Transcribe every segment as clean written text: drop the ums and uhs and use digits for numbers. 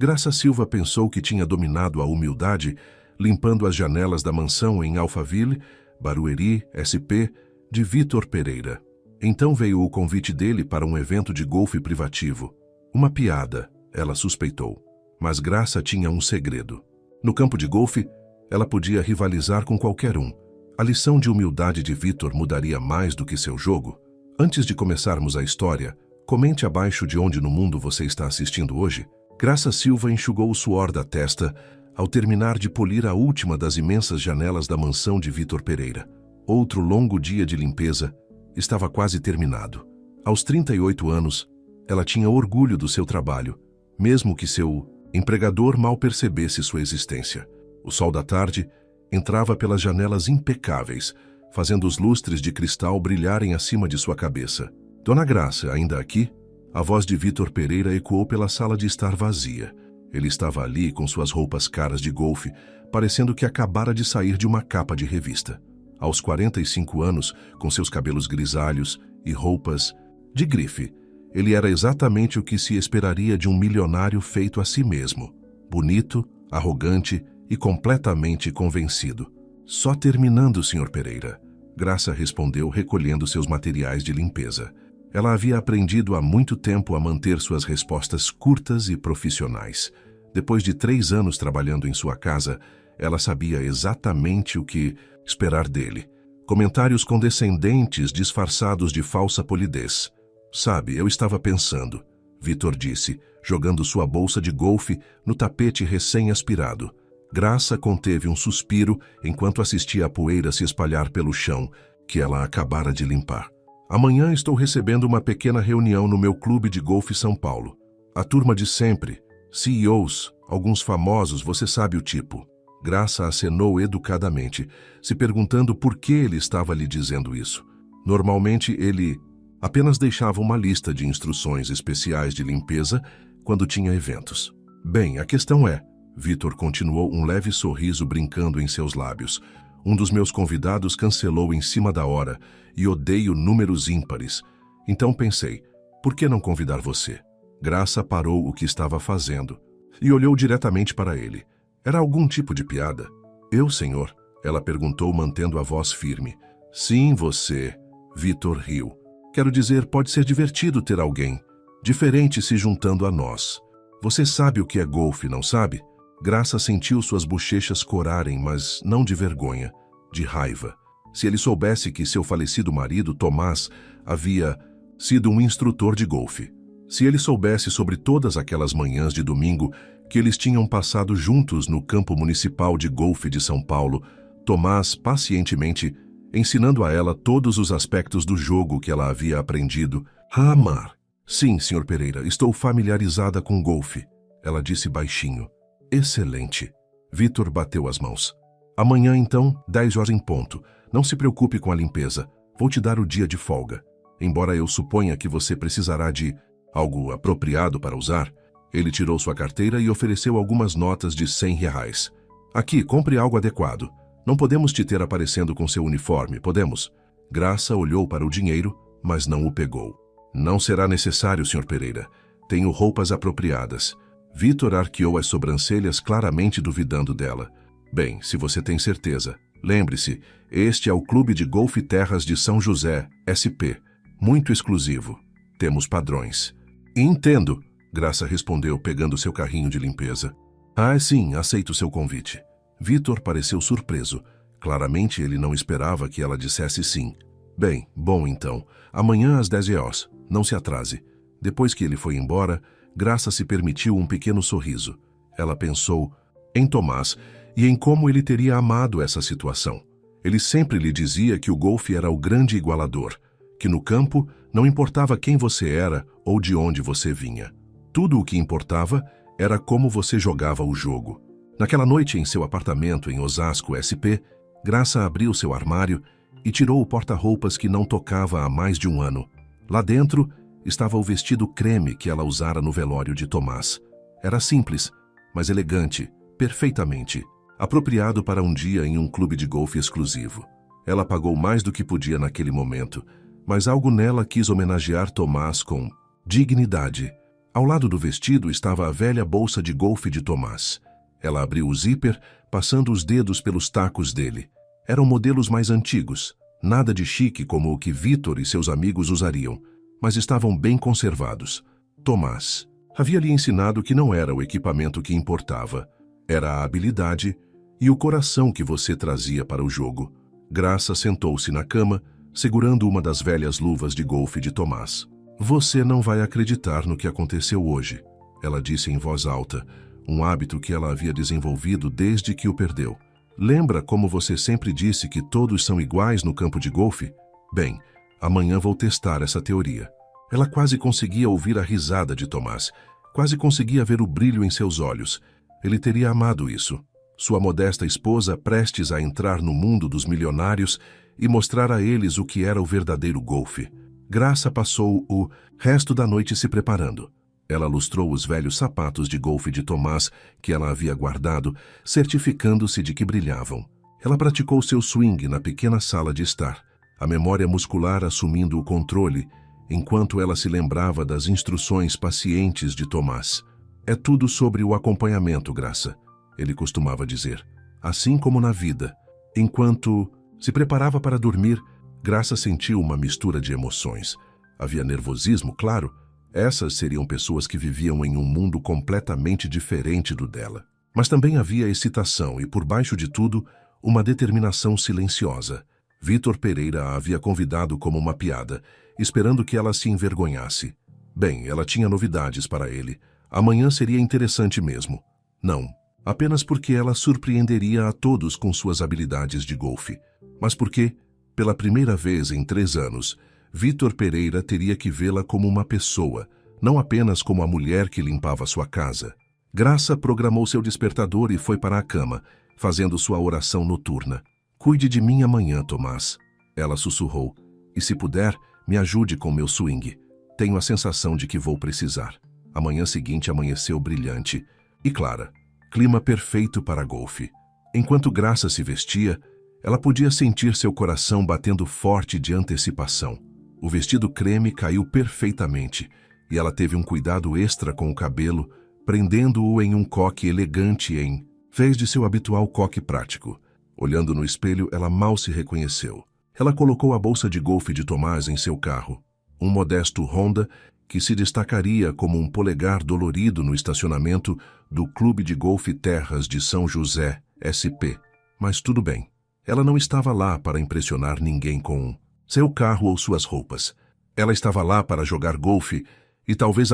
Graça Silva pensou que tinha dominado a humildade, limpando as janelas da mansão em Alphaville, Barueri, SP, de Vitor Pereira. Então veio o convite dele para um evento de golfe privativo. Uma piada, ela suspeitou. Mas Graça tinha um segredo. No campo de golfe, ela podia rivalizar com qualquer um. A lição de humildade de Vitor mudaria mais do que seu jogo. Antes de começarmos a história, comente abaixo de onde no mundo você está assistindo hoje. Graça Silva enxugou o suor da testa ao terminar de polir a última das imensas janelas da mansão de Vitor Pereira. Outro longo dia de limpeza estava quase terminado. Aos 38 anos, ela tinha orgulho do seu trabalho, mesmo que seu empregador mal percebesse sua existência. O sol da tarde entrava pelas janelas impecáveis, fazendo os lustres de cristal brilharem acima de sua cabeça. Dona Graça, ainda aqui? A voz de Vitor Pereira ecoou pela sala de estar vazia. Ele estava ali com suas roupas caras de golfe, parecendo que acabara de sair de uma capa de revista. Aos 45 anos, com seus cabelos grisalhos e roupas de grife, ele era exatamente o que se esperaria de um milionário feito a si mesmo. Bonito, arrogante e completamente convencido. Só terminando, Sr. Pereira. Graça respondeu, recolhendo seus materiais de limpeza. Ela havia aprendido há muito tempo a manter suas respostas curtas e profissionais. Depois de 3 anos trabalhando em sua casa, ela sabia exatamente o que esperar dele. Comentários condescendentes disfarçados de falsa polidez. Sabe, eu estava pensando, Vitor disse, jogando sua bolsa de golfe no tapete recém-aspirado. Graça conteve um suspiro enquanto assistia a poeira se espalhar pelo chão, que ela acabara de limpar. Amanhã estou recebendo uma pequena reunião no meu clube de golfe São Paulo. A turma de sempre, CEOs, alguns famosos, você sabe o tipo. Graça acenou educadamente, se perguntando por que ele estava lhe dizendo isso. Normalmente ele apenas deixava uma lista de instruções especiais de limpeza quando tinha eventos. Bem, a questão é, Vitor continuou, um leve sorriso brincando em seus lábios. Um dos meus convidados cancelou em cima da hora e odeio números ímpares. Então pensei, por que não convidar você? Graça parou o que estava fazendo e olhou diretamente para ele. Era algum tipo de piada? Eu, senhor? Ela perguntou, mantendo a voz firme. Sim, você. Vitor riu. Quero dizer, pode ser divertido ter alguém diferente se juntando a nós. Você sabe o que é golfe, não sabe? Graça sentiu suas bochechas corarem, mas não de vergonha, de raiva. Se ele soubesse que seu falecido marido, Tomás, havia sido um instrutor de golfe. Se ele soubesse sobre todas aquelas manhãs de domingo que eles tinham passado juntos no campo municipal de golfe de São Paulo, Tomás pacientemente ensinando a ela todos os aspectos do jogo que ela havia aprendido a amar. Sim, Sr. Pereira, estou familiarizada com golfe, ela disse baixinho. Excelente. Vitor bateu as mãos. Amanhã, então, 10 horas em ponto. Não se preocupe com a limpeza. Vou te dar o dia de folga. Embora eu suponha que você precisará de algo apropriado para usar, ele tirou sua carteira e ofereceu algumas notas de R$100. Aqui, compre algo adequado. Não podemos te ter aparecendo com seu uniforme, podemos? Graça olhou para o dinheiro, mas não o pegou. Não será necessário, Sr. Pereira. Tenho roupas apropriadas. Vitor arqueou as sobrancelhas, claramente duvidando dela. Bem, se você tem certeza. Lembre-se, este é o Clube de Golfe Terras de São José, SP. Muito exclusivo. Temos padrões. Entendo, Graça respondeu, pegando seu carrinho de limpeza. Ah, sim, aceito seu convite. Vitor pareceu surpreso. Claramente ele não esperava que ela dissesse sim. Bem, bom então. Amanhã às 10 horas. Não se atrase. Depois que ele foi embora, Graça se permitiu um pequeno sorriso. Ela pensou em Tomás e em como ele teria amado essa situação. Ele sempre lhe dizia que o golfe era o grande igualador, que no campo não importava quem você era ou de onde você vinha. Tudo o que importava era como você jogava o jogo. Naquela noite em seu apartamento em Osasco, SP, Graça abriu seu armário e tirou o porta-roupas que não tocava há mais de um ano. Lá dentro estava o vestido creme que ela usara no velório de Tomás. Era simples, mas elegante, perfeitamente, apropriado para um dia em um clube de golfe exclusivo. Ela pagou mais do que podia naquele momento, mas algo nela quis homenagear Tomás com dignidade. Ao lado do vestido estava a velha bolsa de golfe de Tomás. Ela abriu o zíper, passando os dedos pelos tacos dele. Eram modelos mais antigos, nada de chique como o que Vitor e seus amigos usariam, mas estavam bem conservados. Tomás havia lhe ensinado que não era o equipamento que importava, era a habilidade e o coração que você trazia para o jogo. Graça sentou-se na cama, segurando uma das velhas luvas de golfe de Tomás. Você não vai acreditar no que aconteceu hoje, ela disse em voz alta, um hábito que ela havia desenvolvido desde que o perdeu. Lembra como você sempre disse que todos são iguais no campo de golfe? Bem, amanhã vou testar essa teoria. Ela quase conseguia ouvir a risada de Tomás, quase conseguia ver o brilho em seus olhos. Ele teria amado isso. Sua modesta esposa prestes a entrar no mundo dos milionários e mostrar a eles o que era o verdadeiro golfe. Graça passou o resto da noite se preparando. Ela lustrou os velhos sapatos de golfe de Tomás que ela havia guardado, certificando-se de que brilhavam. Ela praticou seu swing na pequena sala de estar, a memória muscular assumindo o controle, enquanto ela se lembrava das instruções pacientes de Tomás. É tudo sobre o acompanhamento, Graça, ele costumava dizer. Assim como na vida. Enquanto se preparava para dormir, Graça sentiu uma mistura de emoções. Havia nervosismo, claro. Essas seriam pessoas que viviam em um mundo completamente diferente do dela. Mas também havia excitação e, por baixo de tudo, uma determinação silenciosa. Vitor Pereira a havia convidado como uma piada, esperando que ela se envergonhasse. Bem, ela tinha novidades para ele. Amanhã seria interessante mesmo. Não, apenas porque ela surpreenderia a todos com suas habilidades de golfe, mas porque, pela primeira vez em 3 anos, Vitor Pereira teria que vê-la como uma pessoa, não apenas como a mulher que limpava sua casa. Graça programou seu despertador e foi para a cama, fazendo sua oração noturna. Cuide de mim amanhã, Tomás. Ela sussurrou. E se puder, me ajude com meu swing. Tenho a sensação de que vou precisar. A manhã seguinte amanheceu brilhante e clara. Clima perfeito para golfe. Enquanto Graça se vestia, ela podia sentir seu coração batendo forte de antecipação. O vestido creme caiu perfeitamente e ela teve um cuidado extra com o cabelo, prendendo-o em um coque elegante em vez de seu habitual coque prático. Olhando no espelho, ela mal se reconheceu. Ela colocou a bolsa de golfe de Tomás em seu carro, um modesto Honda que se destacaria como um polegar dolorido no estacionamento do Clube de Golfe Terras de São José, SP. Mas tudo bem. Ela não estava lá para impressionar ninguém com seu carro ou suas roupas. Ela estava lá para jogar golfe e talvez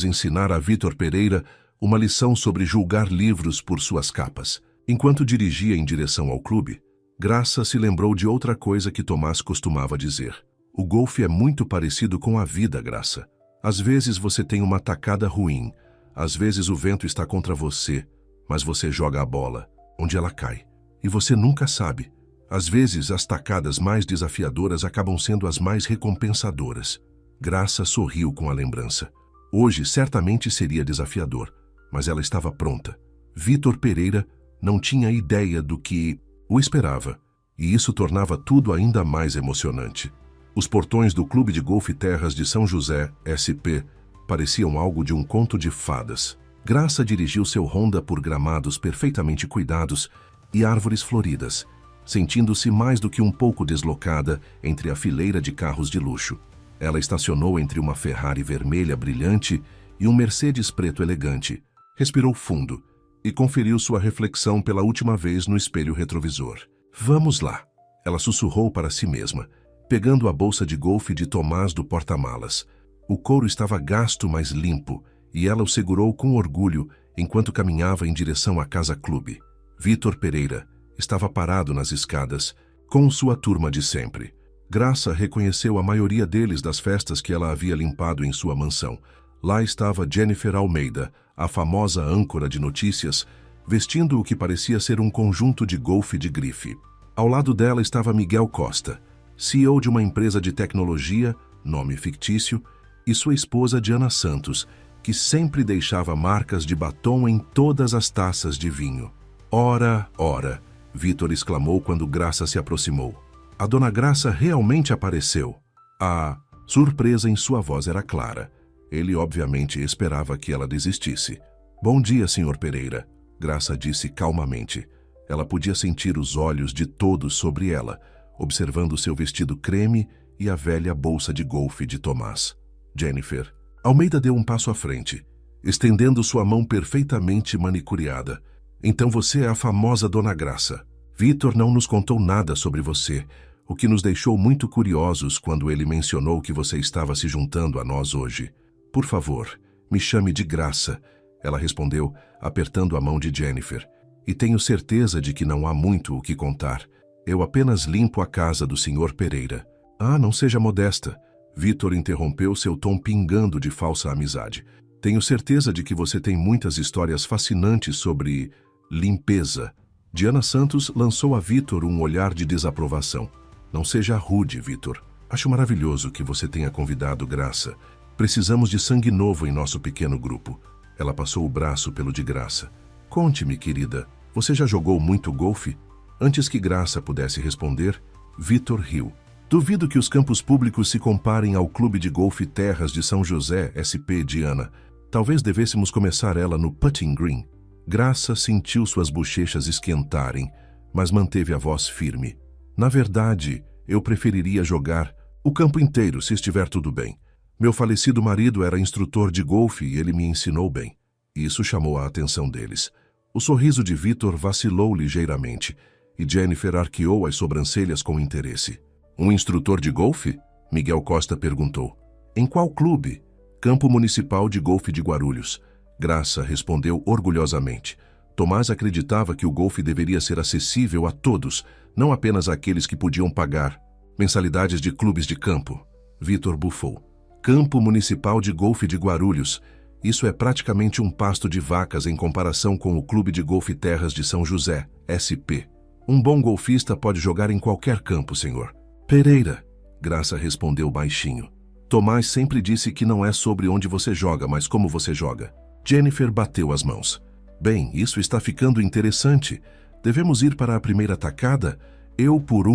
ensinar a Vitor Pereira uma lição sobre julgar livros por suas capas. Enquanto dirigia em direção ao clube, Graça se lembrou de outra coisa que Tomás costumava dizer. O golfe é muito parecido com a vida, Graça. Às vezes você tem uma tacada ruim, às vezes o vento está contra você, mas você joga a bola, onde ela cai. E você nunca sabe. Às vezes as tacadas mais desafiadoras acabam sendo as mais recompensadoras. Graça sorriu com a lembrança. Hoje certamente seria desafiador, mas ela estava pronta. Vitor Pereira não tinha ideia do que o esperava, e isso tornava tudo ainda mais emocionante. Os portões do Clube de Golfe Terras de São José, SP, pareciam algo de um conto de fadas. Graça dirigiu seu Honda por gramados perfeitamente cuidados e árvores floridas, sentindo-se mais do que um pouco deslocada entre a fileira de carros de luxo. Ela estacionou entre uma Ferrari vermelha brilhante e um Mercedes preto elegante. Respirou fundo e conferiu sua reflexão pela última vez no espelho retrovisor. Vamos lá, ela sussurrou para si mesma, pegando a bolsa de golfe de Tomás do porta-malas. O couro estava gasto, mas limpo, e ela o segurou com orgulho enquanto caminhava em direção à Casa Clube. Vitor Pereira estava parado nas escadas, com sua turma de sempre. Graça reconheceu a maioria deles das festas que ela havia limpado em sua mansão. Lá estava Jennifer Almeida, a famosa âncora de notícias, vestindo o que parecia ser um conjunto de golfe de grife. Ao lado dela estava Miguel Costa, CEO de uma empresa de tecnologia, nome fictício, e sua esposa Diana Santos, que sempre deixava marcas de batom em todas as taças de vinho. Ora, ora, Vitor exclamou quando Graça se aproximou. A dona Graça realmente apareceu. A surpresa em sua voz era clara. Ele obviamente esperava que ela desistisse. Bom dia, Sr. Pereira, Graça disse calmamente. Ela podia sentir os olhos de todos sobre ela, observando seu vestido creme e a velha bolsa de golfe de Tomás. Jennifer. Almeida deu um passo à frente, estendendo sua mão perfeitamente manicuriada. Então você é a famosa Dona Graça. Vitor não nos contou nada sobre você, o que nos deixou muito curiosos quando ele mencionou que você estava se juntando a nós hoje. Por favor, me chame de Graça, ela respondeu, apertando a mão de Jennifer. E tenho certeza de que não há muito o que contar. Eu apenas limpo a casa do Sr. Pereira. Ah, não seja modesta. Vitor interrompeu, seu tom pingando de falsa amizade. Tenho certeza de que você tem muitas histórias fascinantes sobre limpeza. Diana Santos lançou a Vitor um olhar de desaprovação. Não seja rude, Vitor. Acho maravilhoso que você tenha convidado Graça. Precisamos de sangue novo em nosso pequeno grupo. Ela passou o braço pelo de Graça. Conte-me, querida, você já jogou muito golfe? Antes que Graça pudesse responder, Vitor riu. Duvido que os campos públicos se comparem ao Clube de Golfe Terras de São José, SP Diana. Talvez devêssemos começar ela no putting green. Graça sentiu suas bochechas esquentarem, mas manteve a voz firme. Na verdade, eu preferiria jogar o campo inteiro se estiver tudo bem. Meu falecido marido era instrutor de golfe e ele me ensinou bem. Isso chamou a atenção deles. O sorriso de Vitor vacilou ligeiramente e Jennifer arqueou as sobrancelhas com interesse. Um instrutor de golfe? Miguel Costa perguntou. Em qual clube? Campo Municipal de Golfe de Guarulhos. Graça respondeu orgulhosamente. Tomás acreditava que o golfe deveria ser acessível a todos, não apenas àqueles que podiam pagar mensalidades de clubes de campo. Vitor bufou. Campo Municipal de Golfe de Guarulhos. Isso é praticamente um pasto de vacas em comparação com o Clube de Golfe Terras de São José, SP. Um bom golfista pode jogar em qualquer campo, senhor. Pereira, Graça respondeu baixinho. Tomás sempre disse que não é sobre onde você joga, mas como você joga. Jennifer bateu as mãos. Bem, isso está ficando interessante. Devemos ir para a primeira tacada? Eu, por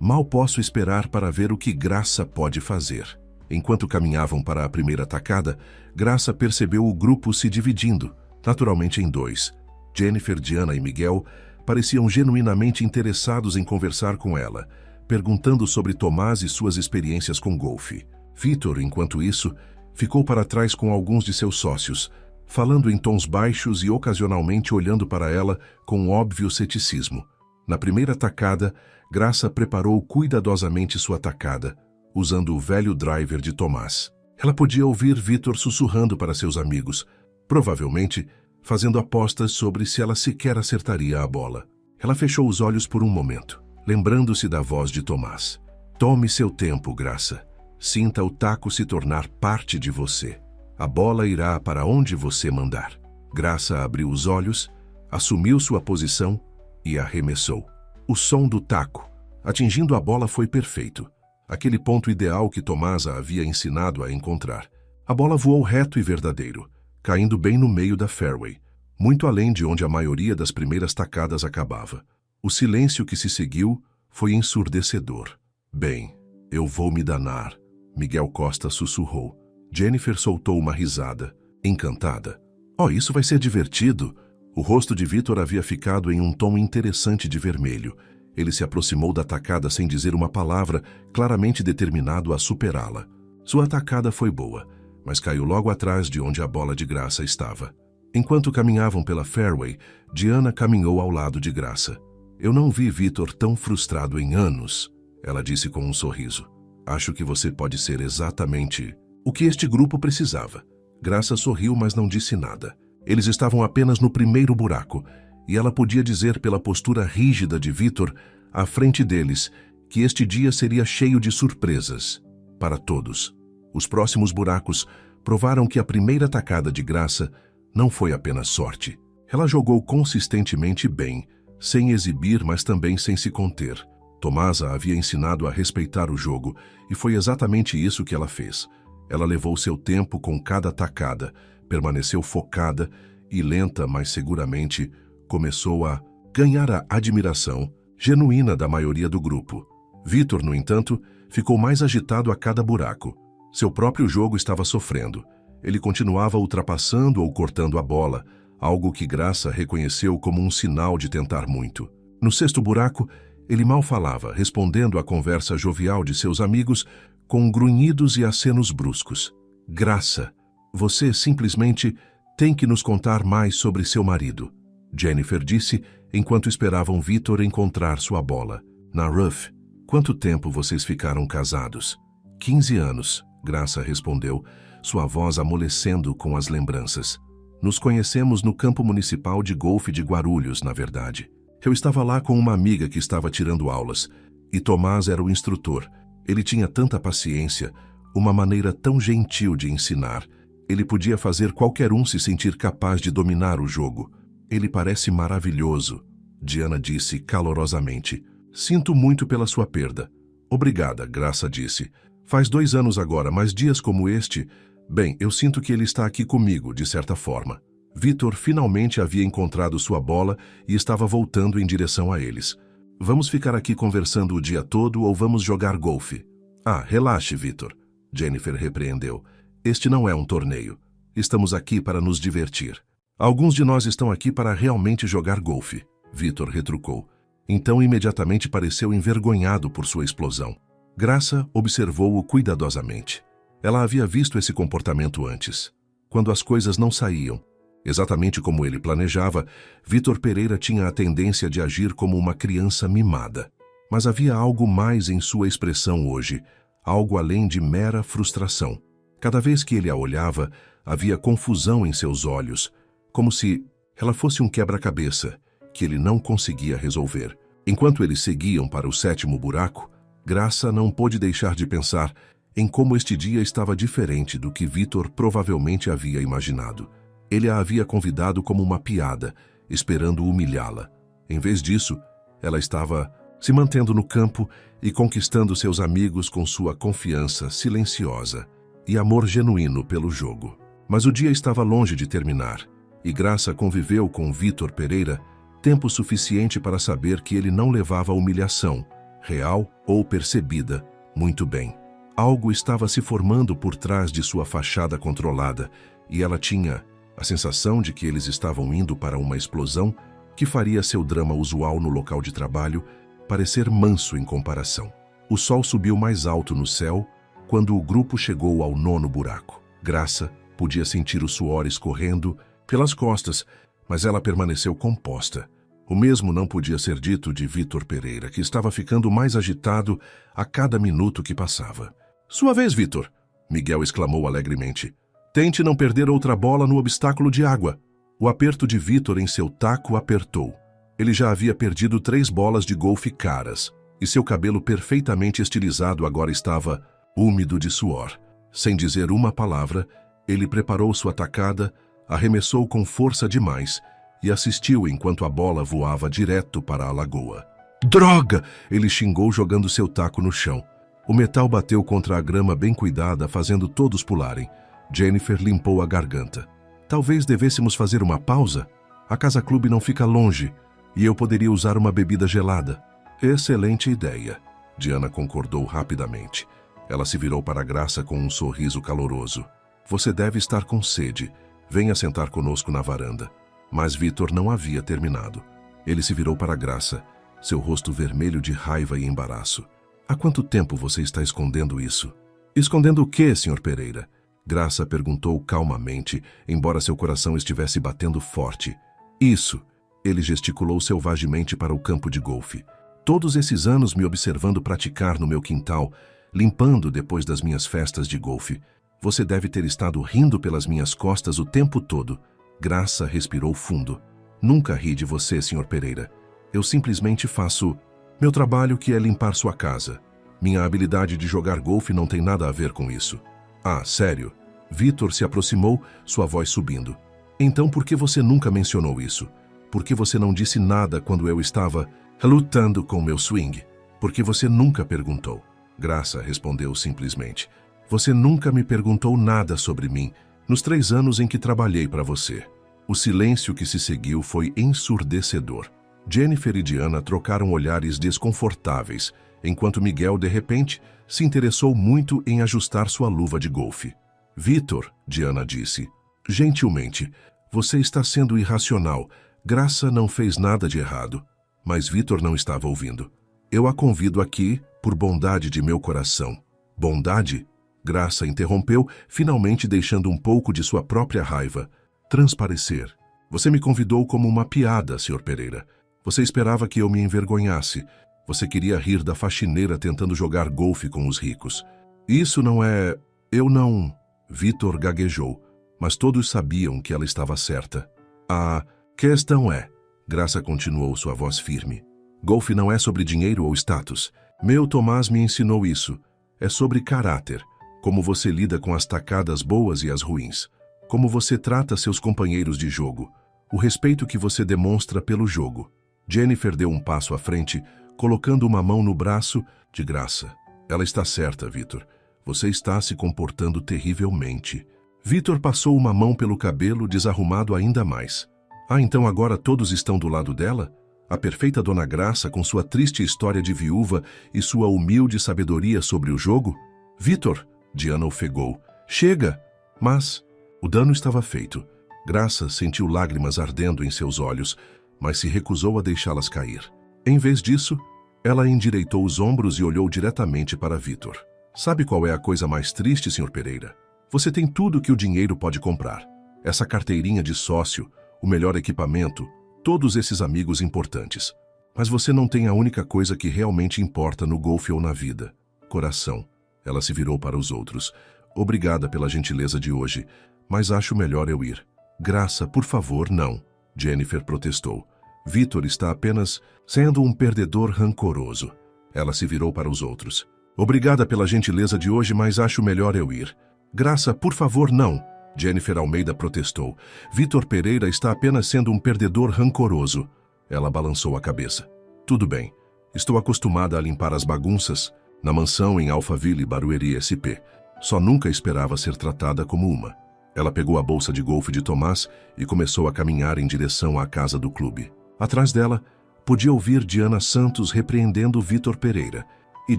mal posso esperar para ver o que Graça pode fazer. Enquanto caminhavam para a primeira tacada, Graça percebeu o grupo se dividindo, naturalmente em dois. Jennifer, Diana e Miguel pareciam genuinamente interessados em conversar com ela, perguntando sobre Tomás e suas experiências com golfe. Vitor, enquanto isso, ficou para trás com alguns de seus sócios, falando em tons baixos e ocasionalmente olhando para ela com óbvio ceticismo. Na primeira tacada, Graça preparou cuidadosamente sua tacada, usando o velho driver de Tomás. Ela podia ouvir Vitor sussurrando para seus amigos, provavelmente fazendo apostas sobre se ela sequer acertaria a bola. Ela fechou os olhos por um momento, lembrando-se da voz de Tomás. Tome seu tempo, Graça. Sinta o taco se tornar parte de você. A bola irá para onde você mandar. Graça abriu os olhos, assumiu sua posição e arremessou. O som do taco, atingindo a bola, foi perfeito. Aquele ponto ideal que Tomás a havia ensinado a encontrar. A bola voou reto e verdadeiro, caindo bem no meio da fairway, muito além de onde a maioria das primeiras tacadas acabava. O silêncio que se seguiu foi ensurdecedor. Bem, eu vou me danar, Miguel Costa sussurrou. Jennifer soltou uma risada, encantada. Oh, isso vai ser divertido! O rosto de Vitor havia ficado em um tom interessante de vermelho. Ele se aproximou da tacada sem dizer uma palavra, claramente determinado a superá-la. Sua tacada foi boa, mas caiu logo atrás de onde a bola de Graça estava. Enquanto caminhavam pela fairway, Diana caminhou ao lado de Graça. Eu não vi Vitor tão frustrado em anos, ela disse com um sorriso. Acho que você pode ser exatamente o que este grupo precisava. Graça sorriu, mas não disse nada. Eles estavam apenas no primeiro buraco, e ela podia dizer pela postura rígida de Vitor, à frente deles, que este dia seria cheio de surpresas. Para todos. Os próximos buracos provaram que a primeira tacada de Graça não foi apenas sorte. Ela jogou consistentemente bem, sem exibir, mas também sem se conter. Tomás a havia ensinado a respeitar o jogo, e foi exatamente isso que ela fez. Ela levou seu tempo com cada tacada, permaneceu focada e, lenta, mas seguramente, começou a ganhar a admiração genuína da maioria do grupo. Vitor, no entanto, ficou mais agitado a cada buraco. Seu próprio jogo estava sofrendo. Ele continuava ultrapassando ou cortando a bola, algo que Graça reconheceu como um sinal de tentar muito. No sexto buraco, ele mal falava, respondendo à conversa jovial de seus amigos com grunhidos e acenos bruscos. Graça, você simplesmente tem que nos contar mais sobre seu marido, Jennifer disse enquanto esperavam Victor encontrar sua bola. Na Ruff, quanto tempo vocês ficaram casados? 15 anos, Graça respondeu, sua voz amolecendo com as lembranças. Nos conhecemos no campo municipal de golfe de Guarulhos, na verdade. Eu estava lá com uma amiga que estava tirando aulas, e Tomás era o instrutor. Ele tinha tanta paciência, uma maneira tão gentil de ensinar. Ele podia fazer qualquer um se sentir capaz de dominar o jogo. Ele parece maravilhoso, Diana disse calorosamente. Sinto muito pela sua perda. Obrigada, Graça disse. Faz 2 anos agora, mas dias como este... Bem, eu sinto que ele está aqui comigo, de certa forma. Victor finalmente havia encontrado sua bola e estava voltando em direção a eles. Vamos ficar aqui conversando o dia todo ou vamos jogar golfe? Ah, relaxe, Victor, Jennifer repreendeu. Este não é um torneio. Estamos aqui para nos divertir. Alguns de nós estão aqui para realmente jogar golfe, Victor retrucou. Então imediatamente pareceu envergonhado por sua explosão. Graça observou-o cuidadosamente. Ela havia visto esse comportamento antes. Quando as coisas não saíam, exatamente como ele planejava, Victor Pereira tinha a tendência de agir como uma criança mimada. Mas havia algo mais em sua expressão hoje, algo além de mera frustração. Cada vez que ele a olhava, havia confusão em seus olhos, como se ela fosse um quebra-cabeça que ele não conseguia resolver. Enquanto eles seguiam para o 7º buraco, Graça não pôde deixar de pensar em como este dia estava diferente do que Victor provavelmente havia imaginado. Ele a havia convidado como uma piada, esperando humilhá-la. Em vez disso, ela estava se mantendo no campo e conquistando seus amigos com sua confiança silenciosa e amor genuíno pelo jogo. Mas o dia estava longe de terminar, e Graça conviveu com Victor Pereira tempo suficiente para saber que ele não levava a humilhação, real ou percebida, muito bem. Algo estava se formando por trás de sua fachada controlada, e ela tinha a sensação de que eles estavam indo para uma explosão que faria seu drama usual no local de trabalho parecer manso em comparação. O sol subiu mais alto no céu quando o grupo chegou ao 9º buraco. Graça podia sentir o suor escorrendo pelas costas, mas ela permaneceu composta. O mesmo não podia ser dito de Victor Pereira, que estava ficando mais agitado a cada minuto que passava. Sua vez, Victor, Miguel exclamou alegremente. Tente não perder outra bola no obstáculo de água. O aperto de Victor em seu taco apertou. Ele já havia perdido 3 bolas de golfe caras, e seu cabelo perfeitamente estilizado agora estava úmido de suor. Sem dizer uma palavra, ele preparou sua tacada, arremessou com força demais e assistiu enquanto a bola voava direto para a lagoa. Droga! Ele xingou jogando seu taco no chão. O metal bateu contra a grama bem cuidada, fazendo todos pularem. Jennifer limpou a garganta. Talvez devêssemos fazer uma pausa? A casa-clube não fica longe e eu poderia usar uma bebida gelada. Excelente ideia, Diana concordou rapidamente. Ela se virou para Graça com um sorriso caloroso. Você deve estar com sede. Venha sentar conosco na varanda. Mas Victor não havia terminado. Ele se virou para Graça, seu rosto vermelho de raiva e embaraço. Há quanto tempo você está escondendo isso? Escondendo o quê, Sr. Pereira? Graça perguntou calmamente, embora seu coração estivesse batendo forte. Isso. Ele gesticulou selvagemente para o campo de golfe. Todos esses anos me observando praticar no meu quintal, limpando depois das minhas festas de golfe. Você deve ter estado rindo pelas minhas costas o tempo todo. Graça respirou fundo. Nunca ri de você, Sr. Pereira. Eu simplesmente faço meu trabalho, que é limpar sua casa. Minha habilidade de jogar golfe não tem nada a ver com isso. Ah, sério? Victor se aproximou, sua voz subindo. Então por que você nunca mencionou isso? Por que você não disse nada quando eu estava lutando com meu swing? Por que você nunca perguntou? Graça respondeu simplesmente. Você nunca me perguntou nada sobre mim nos 3 anos em que trabalhei para você. O silêncio que se seguiu foi ensurdecedor. Jennifer e Diana trocaram olhares desconfortáveis, enquanto Miguel, de repente, se interessou muito em ajustar sua luva de golfe. Vitor, Diana disse. Gentilmente, você está sendo irracional. Graça não fez nada de errado. Mas Vitor não estava ouvindo. Eu a convido aqui por bondade de meu coração. Bondade? Graça interrompeu, finalmente deixando um pouco de sua própria raiva transparecer. Você me convidou como uma piada, Sr. Pereira. Você esperava que eu me envergonhasse. Você queria rir da faxineira tentando jogar golfe com os ricos. Isso não é... Eu não... Vitor gaguejou, mas todos sabiam que ela estava certa. A questão é... Graça continuou, sua voz firme. Golfe não é sobre dinheiro ou status. Meu Tomás me ensinou isso. É sobre caráter. Como você lida com as tacadas boas e as ruins. Como você trata seus companheiros de jogo. O respeito que você demonstra pelo jogo. Jennifer deu um passo à frente, colocando uma mão no braço de Graça. Ela está certa, Vitor. Você está se comportando terrivelmente. Vitor passou uma mão pelo cabelo, desarrumado ainda mais. Ah, então agora todos estão do lado dela? A perfeita Dona Graça com sua triste história de viúva e sua humilde sabedoria sobre o jogo? Vitor, Diana ofegou. Chega! Mas o dano estava feito. Graça sentiu lágrimas ardendo em seus olhos, mas se recusou a deixá-las cair. Em vez disso, ela endireitou os ombros e olhou diretamente para Vitor. Sabe qual é a coisa mais triste, Sr. Pereira? Você tem tudo que o dinheiro pode comprar. Essa carteirinha de sócio, o melhor equipamento, todos esses amigos importantes. Mas você não tem a única coisa que realmente importa no golfe ou na vida. Coração. Ela se virou para os outros. Obrigada pela gentileza de hoje, mas acho melhor eu ir. Graça, por favor, não. Jennifer protestou. Vitor está apenas sendo um perdedor rancoroso. Ela se virou para os outros. Obrigada pela gentileza de hoje, mas acho melhor eu ir. Graça, por favor, não. Jennifer Almeida protestou. Vitor Pereira está apenas sendo um perdedor rancoroso. Ela balançou a cabeça. Tudo bem. Estou acostumada a limpar as bagunças na mansão em Alphaville, Barueri, SP. Só nunca esperava ser tratada como uma. Ela pegou a bolsa de golfe de Tomás e começou a caminhar em direção à casa do clube. Atrás dela, podia ouvir Diana Santos repreendendo Vitor Pereira e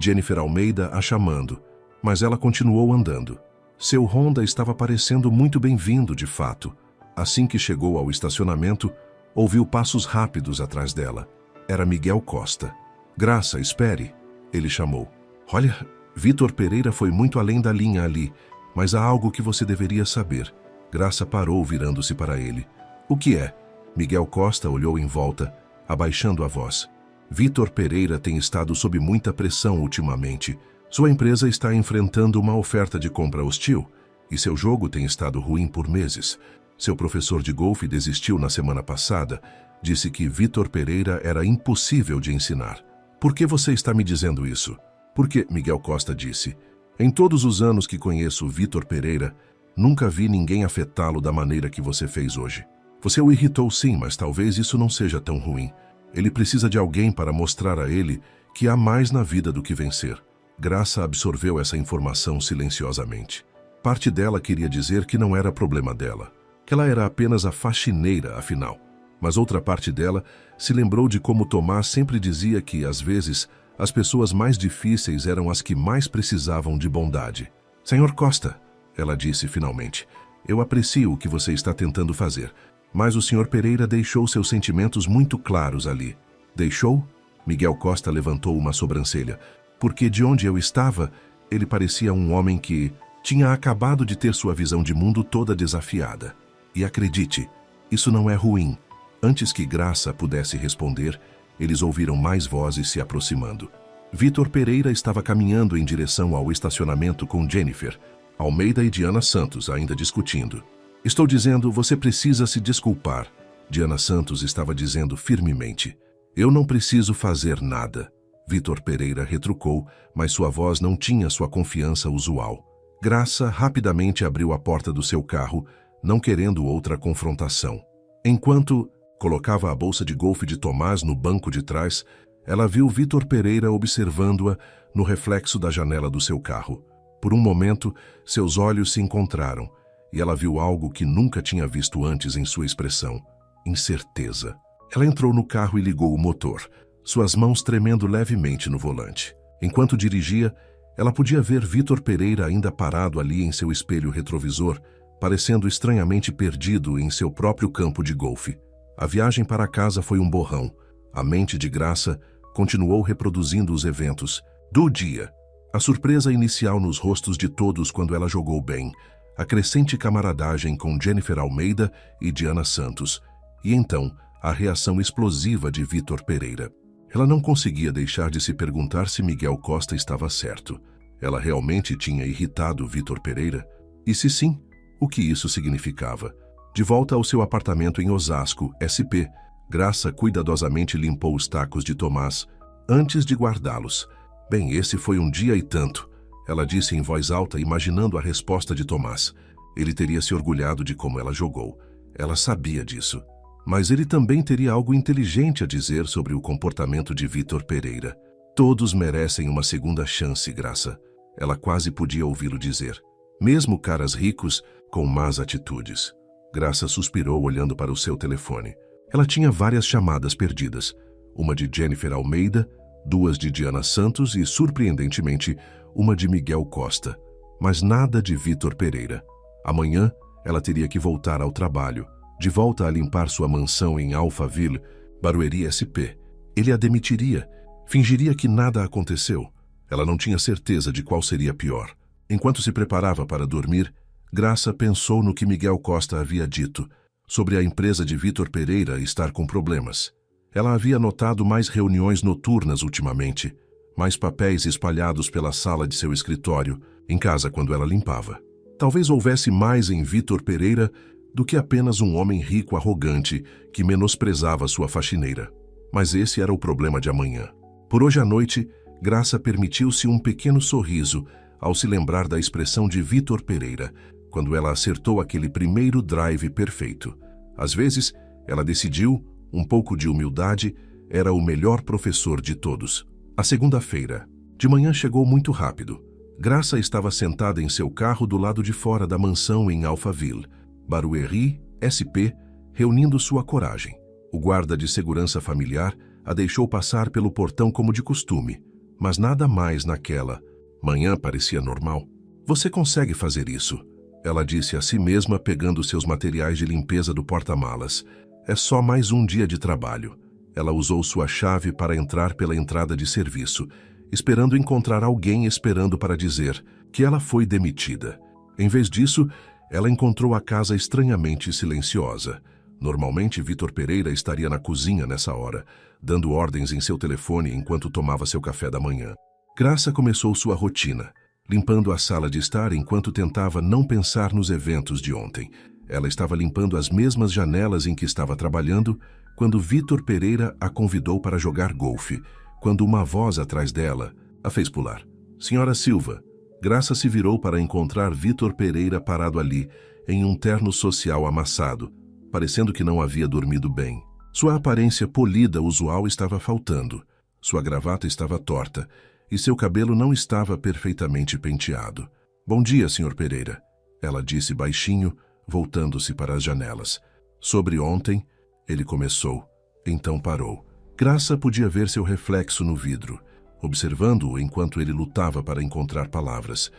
Jennifer Almeida a chamando, mas ela continuou andando. Seu Honda estava parecendo muito bem-vindo, de fato. Assim que chegou ao estacionamento, ouviu passos rápidos atrás dela. Era Miguel Costa. Graça, espere, ele chamou. Olha, Vitor Pereira foi muito além da linha ali, mas há algo que você deveria saber. Graça parou, virando-se para ele. O que é? Miguel Costa olhou em volta, abaixando a voz. Vitor Pereira tem estado sob muita pressão ultimamente. Sua empresa está enfrentando uma oferta de compra hostil e seu jogo tem estado ruim por meses. Seu professor de golfe desistiu na semana passada. Disse que Vitor Pereira era impossível de ensinar. Por que você está me dizendo isso? Porque, Miguel Costa disse, em todos os anos que conheço Vitor Pereira, nunca vi ninguém afetá-lo da maneira que você fez hoje. Você o irritou sim, mas talvez isso não seja tão ruim. Ele precisa de alguém para mostrar a ele que há mais na vida do que vencer. Graça absorveu essa informação silenciosamente. Parte dela queria dizer que não era problema dela, que ela era apenas a faxineira, afinal. Mas outra parte dela se lembrou de como Tomás sempre dizia que, às vezes, as pessoas mais difíceis eram as que mais precisavam de bondade. Senhor Costa, ela disse finalmente, eu aprecio o que você está tentando fazer, mas o Sr. Pereira deixou seus sentimentos muito claros ali. Deixou? Miguel Costa levantou uma sobrancelha. Porque de onde eu estava, ele parecia um homem que tinha acabado de ter sua visão de mundo toda desafiada. E acredite, isso não é ruim. Antes que Graça pudesse responder, eles ouviram mais vozes se aproximando. Vitor Pereira estava caminhando em direção ao estacionamento com Jennifer, Almeida e Diana Santos ainda discutindo. Estou dizendo, você precisa se desculpar. Diana Santos estava dizendo firmemente. Eu não preciso fazer nada. Vitor Pereira retrucou, mas sua voz não tinha sua confiança usual. Graça rapidamente abriu a porta do seu carro, não querendo outra confrontação. Enquanto colocava a bolsa de golfe de Tomás no banco de trás, ela viu Vitor Pereira observando-a no reflexo da janela do seu carro. Por um momento, seus olhos se encontraram, e ela viu algo que nunca tinha visto antes em sua expressão: incerteza. Ela entrou no carro e ligou o motor, suas mãos tremendo levemente no volante. Enquanto dirigia, Ela podia ver Vitor Pereira ainda parado ali em seu espelho retrovisor, parecendo estranhamente perdido em seu próprio campo de golfe. A viagem para casa foi um borrão. A mente de Graça continuou reproduzindo os eventos do dia. A surpresa inicial nos rostos de todos quando ela jogou bem, a crescente camaradagem com Jennifer Almeida e Diana Santos, e então a reação explosiva de Vitor Pereira. Ela não conseguia deixar de se perguntar se Miguel Costa estava certo. Ela realmente tinha irritado Vitor Pereira? E se sim, o que isso significava? De volta ao seu apartamento em Osasco, SP, Graça cuidadosamente limpou os tacos de Tomás antes de guardá-los. Bem, esse foi um dia e tanto, ela disse em voz alta, imaginando a resposta de Tomás. Ele teria se orgulhado de como ela jogou. Ela sabia disso. Mas ele também teria algo inteligente a dizer sobre o comportamento de Vitor Pereira. Todos merecem uma segunda chance, Graça. Ela quase podia ouvi-lo dizer. Mesmo caras ricos com más atitudes. Graça suspirou olhando para o seu telefone. Ela tinha várias chamadas perdidas. Uma de Jennifer Almeida, 2 de Diana Santos e, surpreendentemente, uma de Miguel Costa. Mas nada de Vitor Pereira. Amanhã, ela teria que voltar ao trabalho. De volta a limpar sua mansão em Alphaville, Barueri SP. Ele a demitiria. Fingiria que nada aconteceu. Ela não tinha certeza de qual seria pior. Enquanto se preparava para dormir, Graça pensou no que Miguel Costa havia dito, sobre a empresa de Vitor Pereira estar com problemas. Ela havia notado mais reuniões noturnas ultimamente, mais papéis espalhados pela sala de seu escritório, em casa quando ela limpava. Talvez houvesse mais em Vitor Pereira do que apenas um homem rico arrogante que menosprezava sua faxineira. Mas esse era o problema de amanhã. Por hoje à noite, Graça permitiu-se um pequeno sorriso ao se lembrar da expressão de Vitor Pereira, quando ela acertou aquele primeiro drive perfeito. Às vezes, ela decidiu, um pouco de humildade, era o melhor professor de todos. A segunda-feira, de manhã, chegou muito rápido. Graça estava sentada em seu carro do lado de fora da mansão em Alphaville, Barueri, SP, reunindo sua coragem. O guarda de segurança familiar a deixou passar pelo portão como de costume, mas nada mais naquela manhã parecia normal. Você consegue fazer isso, ela disse a si mesma, pegando seus materiais de limpeza do porta-malas. É só mais um dia de trabalho. Ela usou sua chave para entrar pela entrada de serviço, esperando encontrar alguém esperando para dizer que ela foi demitida. Em vez disso, ela encontrou a casa estranhamente silenciosa. Normalmente, Vitor Pereira estaria na cozinha nessa hora, dando ordens em seu telefone enquanto tomava seu café da manhã. Graça começou sua rotina, limpando a sala de estar enquanto tentava não pensar nos eventos de ontem. Ela estava limpando as mesmas janelas em que estava trabalhando quando Vitor Pereira a convidou para jogar golfe, quando uma voz atrás dela a fez pular. Senhora Silva. Graça se virou para encontrar Vitor Pereira parado ali, em um terno social amassado, parecendo que não havia dormido bem. Sua aparência polida usual estava faltando. Sua gravata estava torta e seu cabelo não estava perfeitamente penteado. Bom dia, Sr. Pereira, ela disse baixinho, voltando-se para as janelas. Sobre ontem, ele começou, então parou. Graça podia ver seu reflexo no vidro, observando-o enquanto ele lutava para encontrar palavras.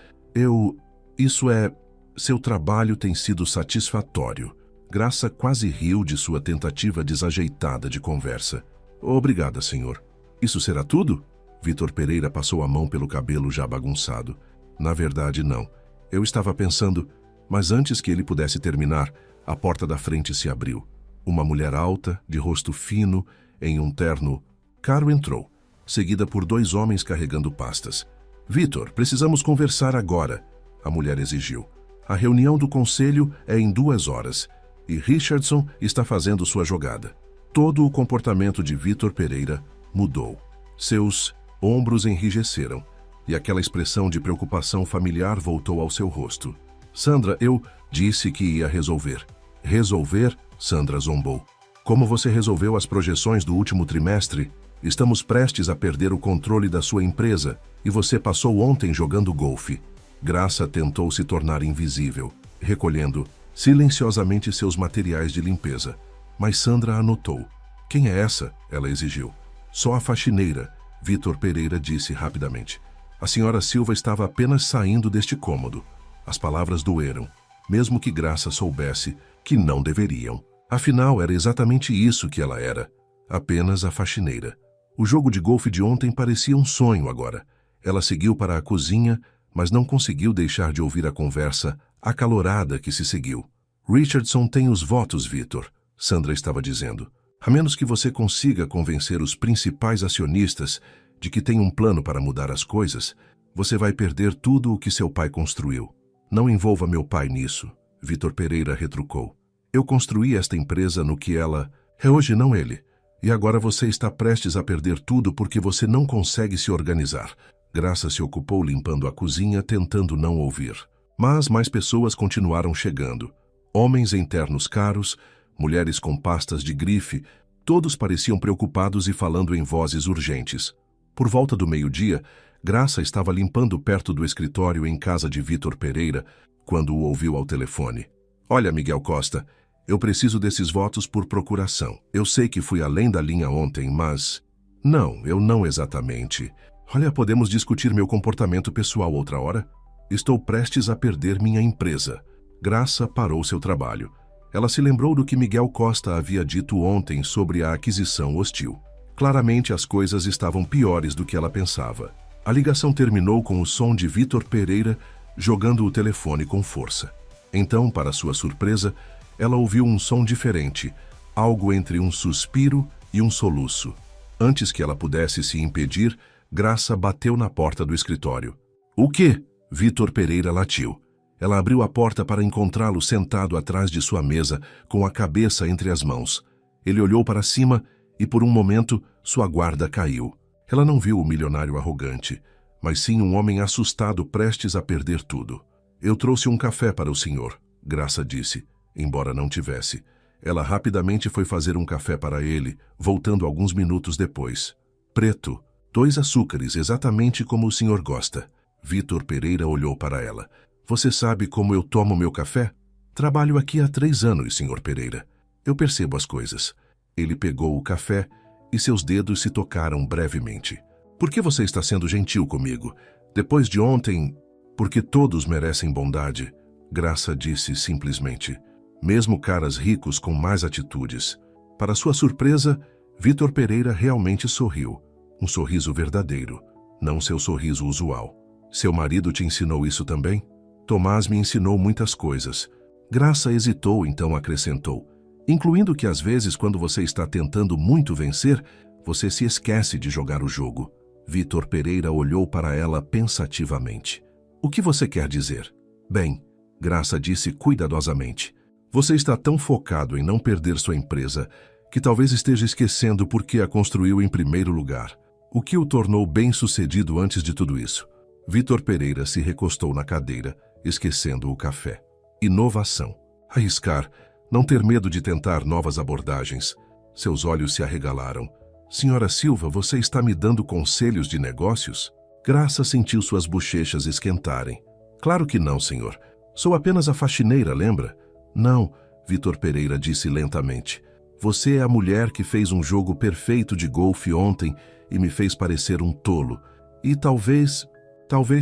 Seu trabalho tem sido satisfatório. Graça quase riu de sua tentativa desajeitada de conversa. Obrigada, senhor. Isso será tudo? Vitor Pereira passou a mão pelo cabelo já bagunçado. Na verdade, não. Eu estava pensando, mas antes que ele pudesse terminar, a porta da frente se abriu. Uma mulher alta, de rosto fino, em um terno caro entrou, seguida por 2 homens carregando pastas. Vitor, precisamos conversar agora, a mulher exigiu. A reunião do conselho é em 2 horas e Richardson está fazendo sua jogada. Todo o comportamento de Vitor Pereira mudou. Seus ombros enrijeceram e aquela expressão de preocupação familiar voltou ao seu rosto. Sandra, eu disse que ia resolver. Resolver? Sandra zombou. Como você resolveu as projeções do último trimestre? Estamos prestes a perder o controle da sua empresa e você passou ontem jogando golfe. Graça tentou se tornar invisível, recolhendo silenciosamente seus materiais de limpeza. Mas Sandra anotou. Quem é essa? Ela exigiu. Só a faxineira, Vitor Pereira disse rapidamente. A senhora Silva estava apenas saindo deste cômodo. As palavras doeram, mesmo que Graça soubesse que não deveriam. Afinal, era exatamente isso que ela era, apenas a faxineira. O jogo de golfe de ontem parecia um sonho agora. Ela seguiu para a cozinha, mas não conseguiu deixar de ouvir a conversa acalorada que se seguiu. Richardson tem os votos, Victor, Sandra estava dizendo. A menos que você consiga convencer os principais acionistas de que tem um plano para mudar as coisas, você vai perder tudo o que seu pai construiu. Não envolva meu pai nisso, Vitor Pereira retrucou. Eu construí esta empresa no que ela é hoje, não ele. E agora você está prestes a perder tudo porque você não consegue se organizar. Graça se ocupou limpando a cozinha, tentando não ouvir. Mas mais pessoas continuaram chegando. Homens em ternos caros, mulheres com pastas de grife, todos pareciam preocupados e falando em vozes urgentes. Por volta do meio-dia, Graça estava limpando perto do escritório em casa de Vitor Pereira, quando o ouviu ao telefone. Olha, Miguel Costa, eu preciso desses votos por procuração. Eu sei que fui além da linha ontem, mas... Não, eu não exatamente. Olha, podemos discutir meu comportamento pessoal outra hora? Estou prestes a perder minha empresa. Graça parou seu trabalho. Ela se lembrou do que Miguel Costa havia dito ontem sobre a aquisição hostil. Claramente as coisas estavam piores do que ela pensava. A ligação terminou com o som de Vitor Pereira jogando o telefone com força. Então, para sua surpresa, ela ouviu um som diferente, algo entre um suspiro e um soluço. Antes que ela pudesse se impedir, Graça bateu na porta do escritório. O quê? Vitor Pereira latiu. Ela abriu a porta para encontrá-lo sentado atrás de sua mesa, com a cabeça entre as mãos. Ele olhou para cima e, por um momento, sua guarda caiu. Ela não viu o milionário arrogante, mas sim um homem assustado prestes a perder tudo. Eu trouxe um café para o senhor, Graça disse, embora não tivesse. Ela rapidamente foi fazer um café para ele, voltando alguns minutos depois. Preto, 2 açúcares, exatamente como o senhor gosta. Vitor Pereira olhou para ela. Você sabe como eu tomo meu café? Trabalho aqui há 3 anos, senhor Pereira. Eu percebo as coisas. Ele pegou o café e seus dedos se tocaram brevemente. Por que você está sendo gentil comigo? Depois de ontem, porque todos merecem bondade, Graça disse simplesmente. Mesmo caras ricos com mais atitudes. Para sua surpresa, Vitor Pereira realmente sorriu. Um sorriso verdadeiro, não seu sorriso usual. Seu marido te ensinou isso também? Tomás me ensinou muitas coisas. Graça hesitou, então acrescentou. Incluindo que às vezes, quando você está tentando muito vencer, você se esquece de jogar o jogo. Vitor Pereira olhou para ela pensativamente. O que você quer dizer? Bem, Graça disse cuidadosamente. Você está tão focado em não perder sua empresa que talvez esteja esquecendo por que a construiu em primeiro lugar. O que o tornou bem-sucedido antes de tudo isso? Vitor Pereira se recostou na cadeira, esquecendo o café. Inovação. Arriscar. Não ter medo de tentar novas abordagens. Seus olhos se arregalaram. Senhora Silva, você está me dando conselhos de negócios? Graça sentiu suas bochechas esquentarem. Claro que não, senhor. Sou apenas a faxineira, lembra? Não, Vitor Pereira disse lentamente. Você é a mulher que fez um jogo perfeito de golfe ontem e me fez parecer um tolo. E talvez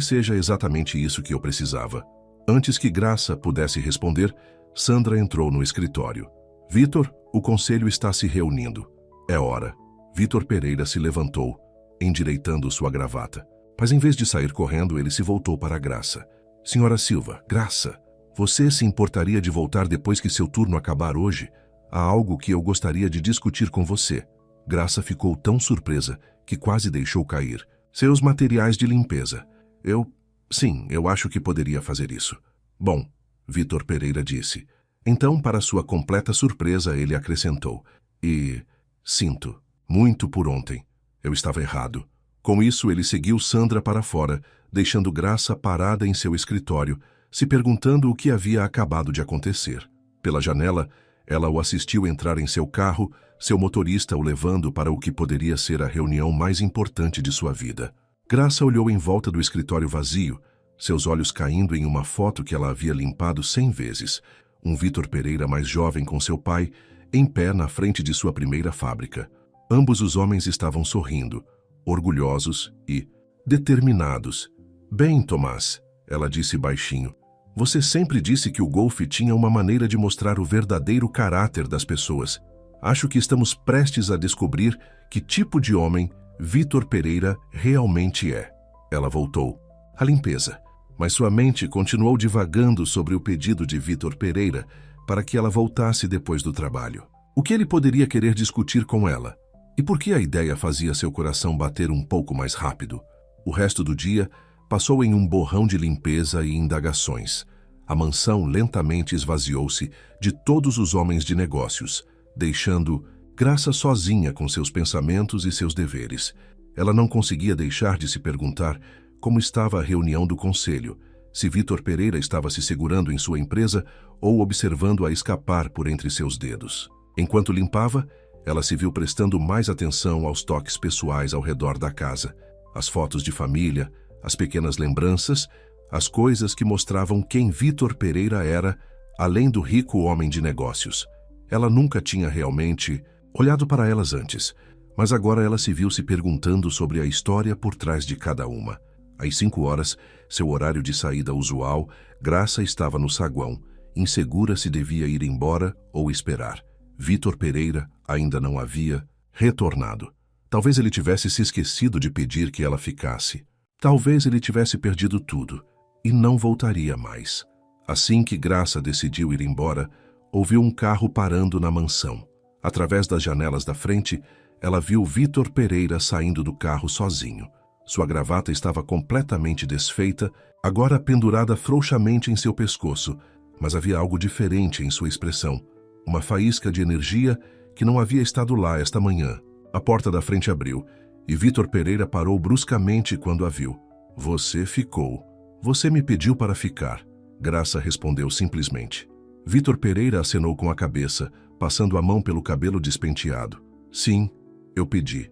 seja exatamente isso que eu precisava. Antes que Graça pudesse responder, Sandra entrou no escritório. Vitor, o conselho está se reunindo. É hora. Vitor Pereira se levantou, endireitando sua gravata. Mas em vez de sair correndo, ele se voltou para Graça. Senhora Silva, Graça, você se importaria de voltar depois que seu turno acabar hoje? Há algo que eu gostaria de discutir com você. Graça ficou tão surpresa que quase deixou cair. Seus materiais de limpeza. Sim, eu acho que poderia fazer isso. Bom, Vitor Pereira disse. Então, para sua completa surpresa, ele acrescentou. Sinto, muito por ontem. Eu estava errado. Com isso, ele seguiu Sandra para fora, deixando Graça parada em seu escritório, se perguntando o que havia acabado de acontecer. Pela janela, ela o assistiu entrar em seu carro, seu motorista o levando para o que poderia ser a reunião mais importante de sua vida. Graça olhou em volta do escritório vazio, seus olhos caindo em uma foto que ela havia limpado 100 vezes. Um Vitor Pereira mais jovem com seu pai, em pé na frente de sua primeira fábrica. Ambos os homens estavam sorrindo, orgulhosos e, determinados. Bem, Tomás, ela disse baixinho, você sempre disse que o golfe tinha uma maneira de mostrar o verdadeiro caráter das pessoas. Acho que estamos prestes a descobrir que tipo de homem Vítor Pereira realmente é. Ela voltou. A limpeza. Mas sua mente continuou divagando sobre o pedido de Vítor Pereira para que ela voltasse depois do trabalho. O que ele poderia querer discutir com ela? E por que a ideia fazia seu coração bater um pouco mais rápido? O resto do dia passou em um borrão de limpeza e indagações. A mansão lentamente esvaziou-se de todos os homens de negócios, deixando Graça sozinha com seus pensamentos e seus deveres. Ela não conseguia deixar de se perguntar como estava a reunião do conselho, se Vítor Pereira estava se segurando em sua empresa ou observando-a escapar por entre seus dedos. Enquanto limpava, ela se viu prestando mais atenção aos toques pessoais ao redor da casa, as fotos de família, as pequenas lembranças, as coisas que mostravam quem Vítor Pereira era, além do rico homem de negócios. Ela nunca tinha realmente olhado para elas antes, mas agora ela se viu se perguntando sobre a história por trás de cada uma. Às 5 horas, seu horário de saída usual, Graça estava no saguão, insegura se devia ir embora ou esperar. Vítor Pereira ainda não havia retornado. Talvez ele tivesse se esquecido de pedir que ela ficasse. Talvez ele tivesse perdido tudo e não voltaria mais. Assim que Graça decidiu ir embora, ouviu um carro parando na mansão. Através das janelas da frente, ela viu Vítor Pereira saindo do carro sozinho. Sua gravata estava completamente desfeita, agora pendurada frouxamente em seu pescoço, mas havia algo diferente em sua expressão. Uma faísca de energia que não havia estado lá esta manhã. A porta da frente abriu, e Vítor Pereira parou bruscamente quando a viu. Você ficou. Você me pediu para ficar. Graça respondeu simplesmente. Vítor Pereira acenou com a cabeça, passando a mão pelo cabelo despenteado. Sim, eu pedi.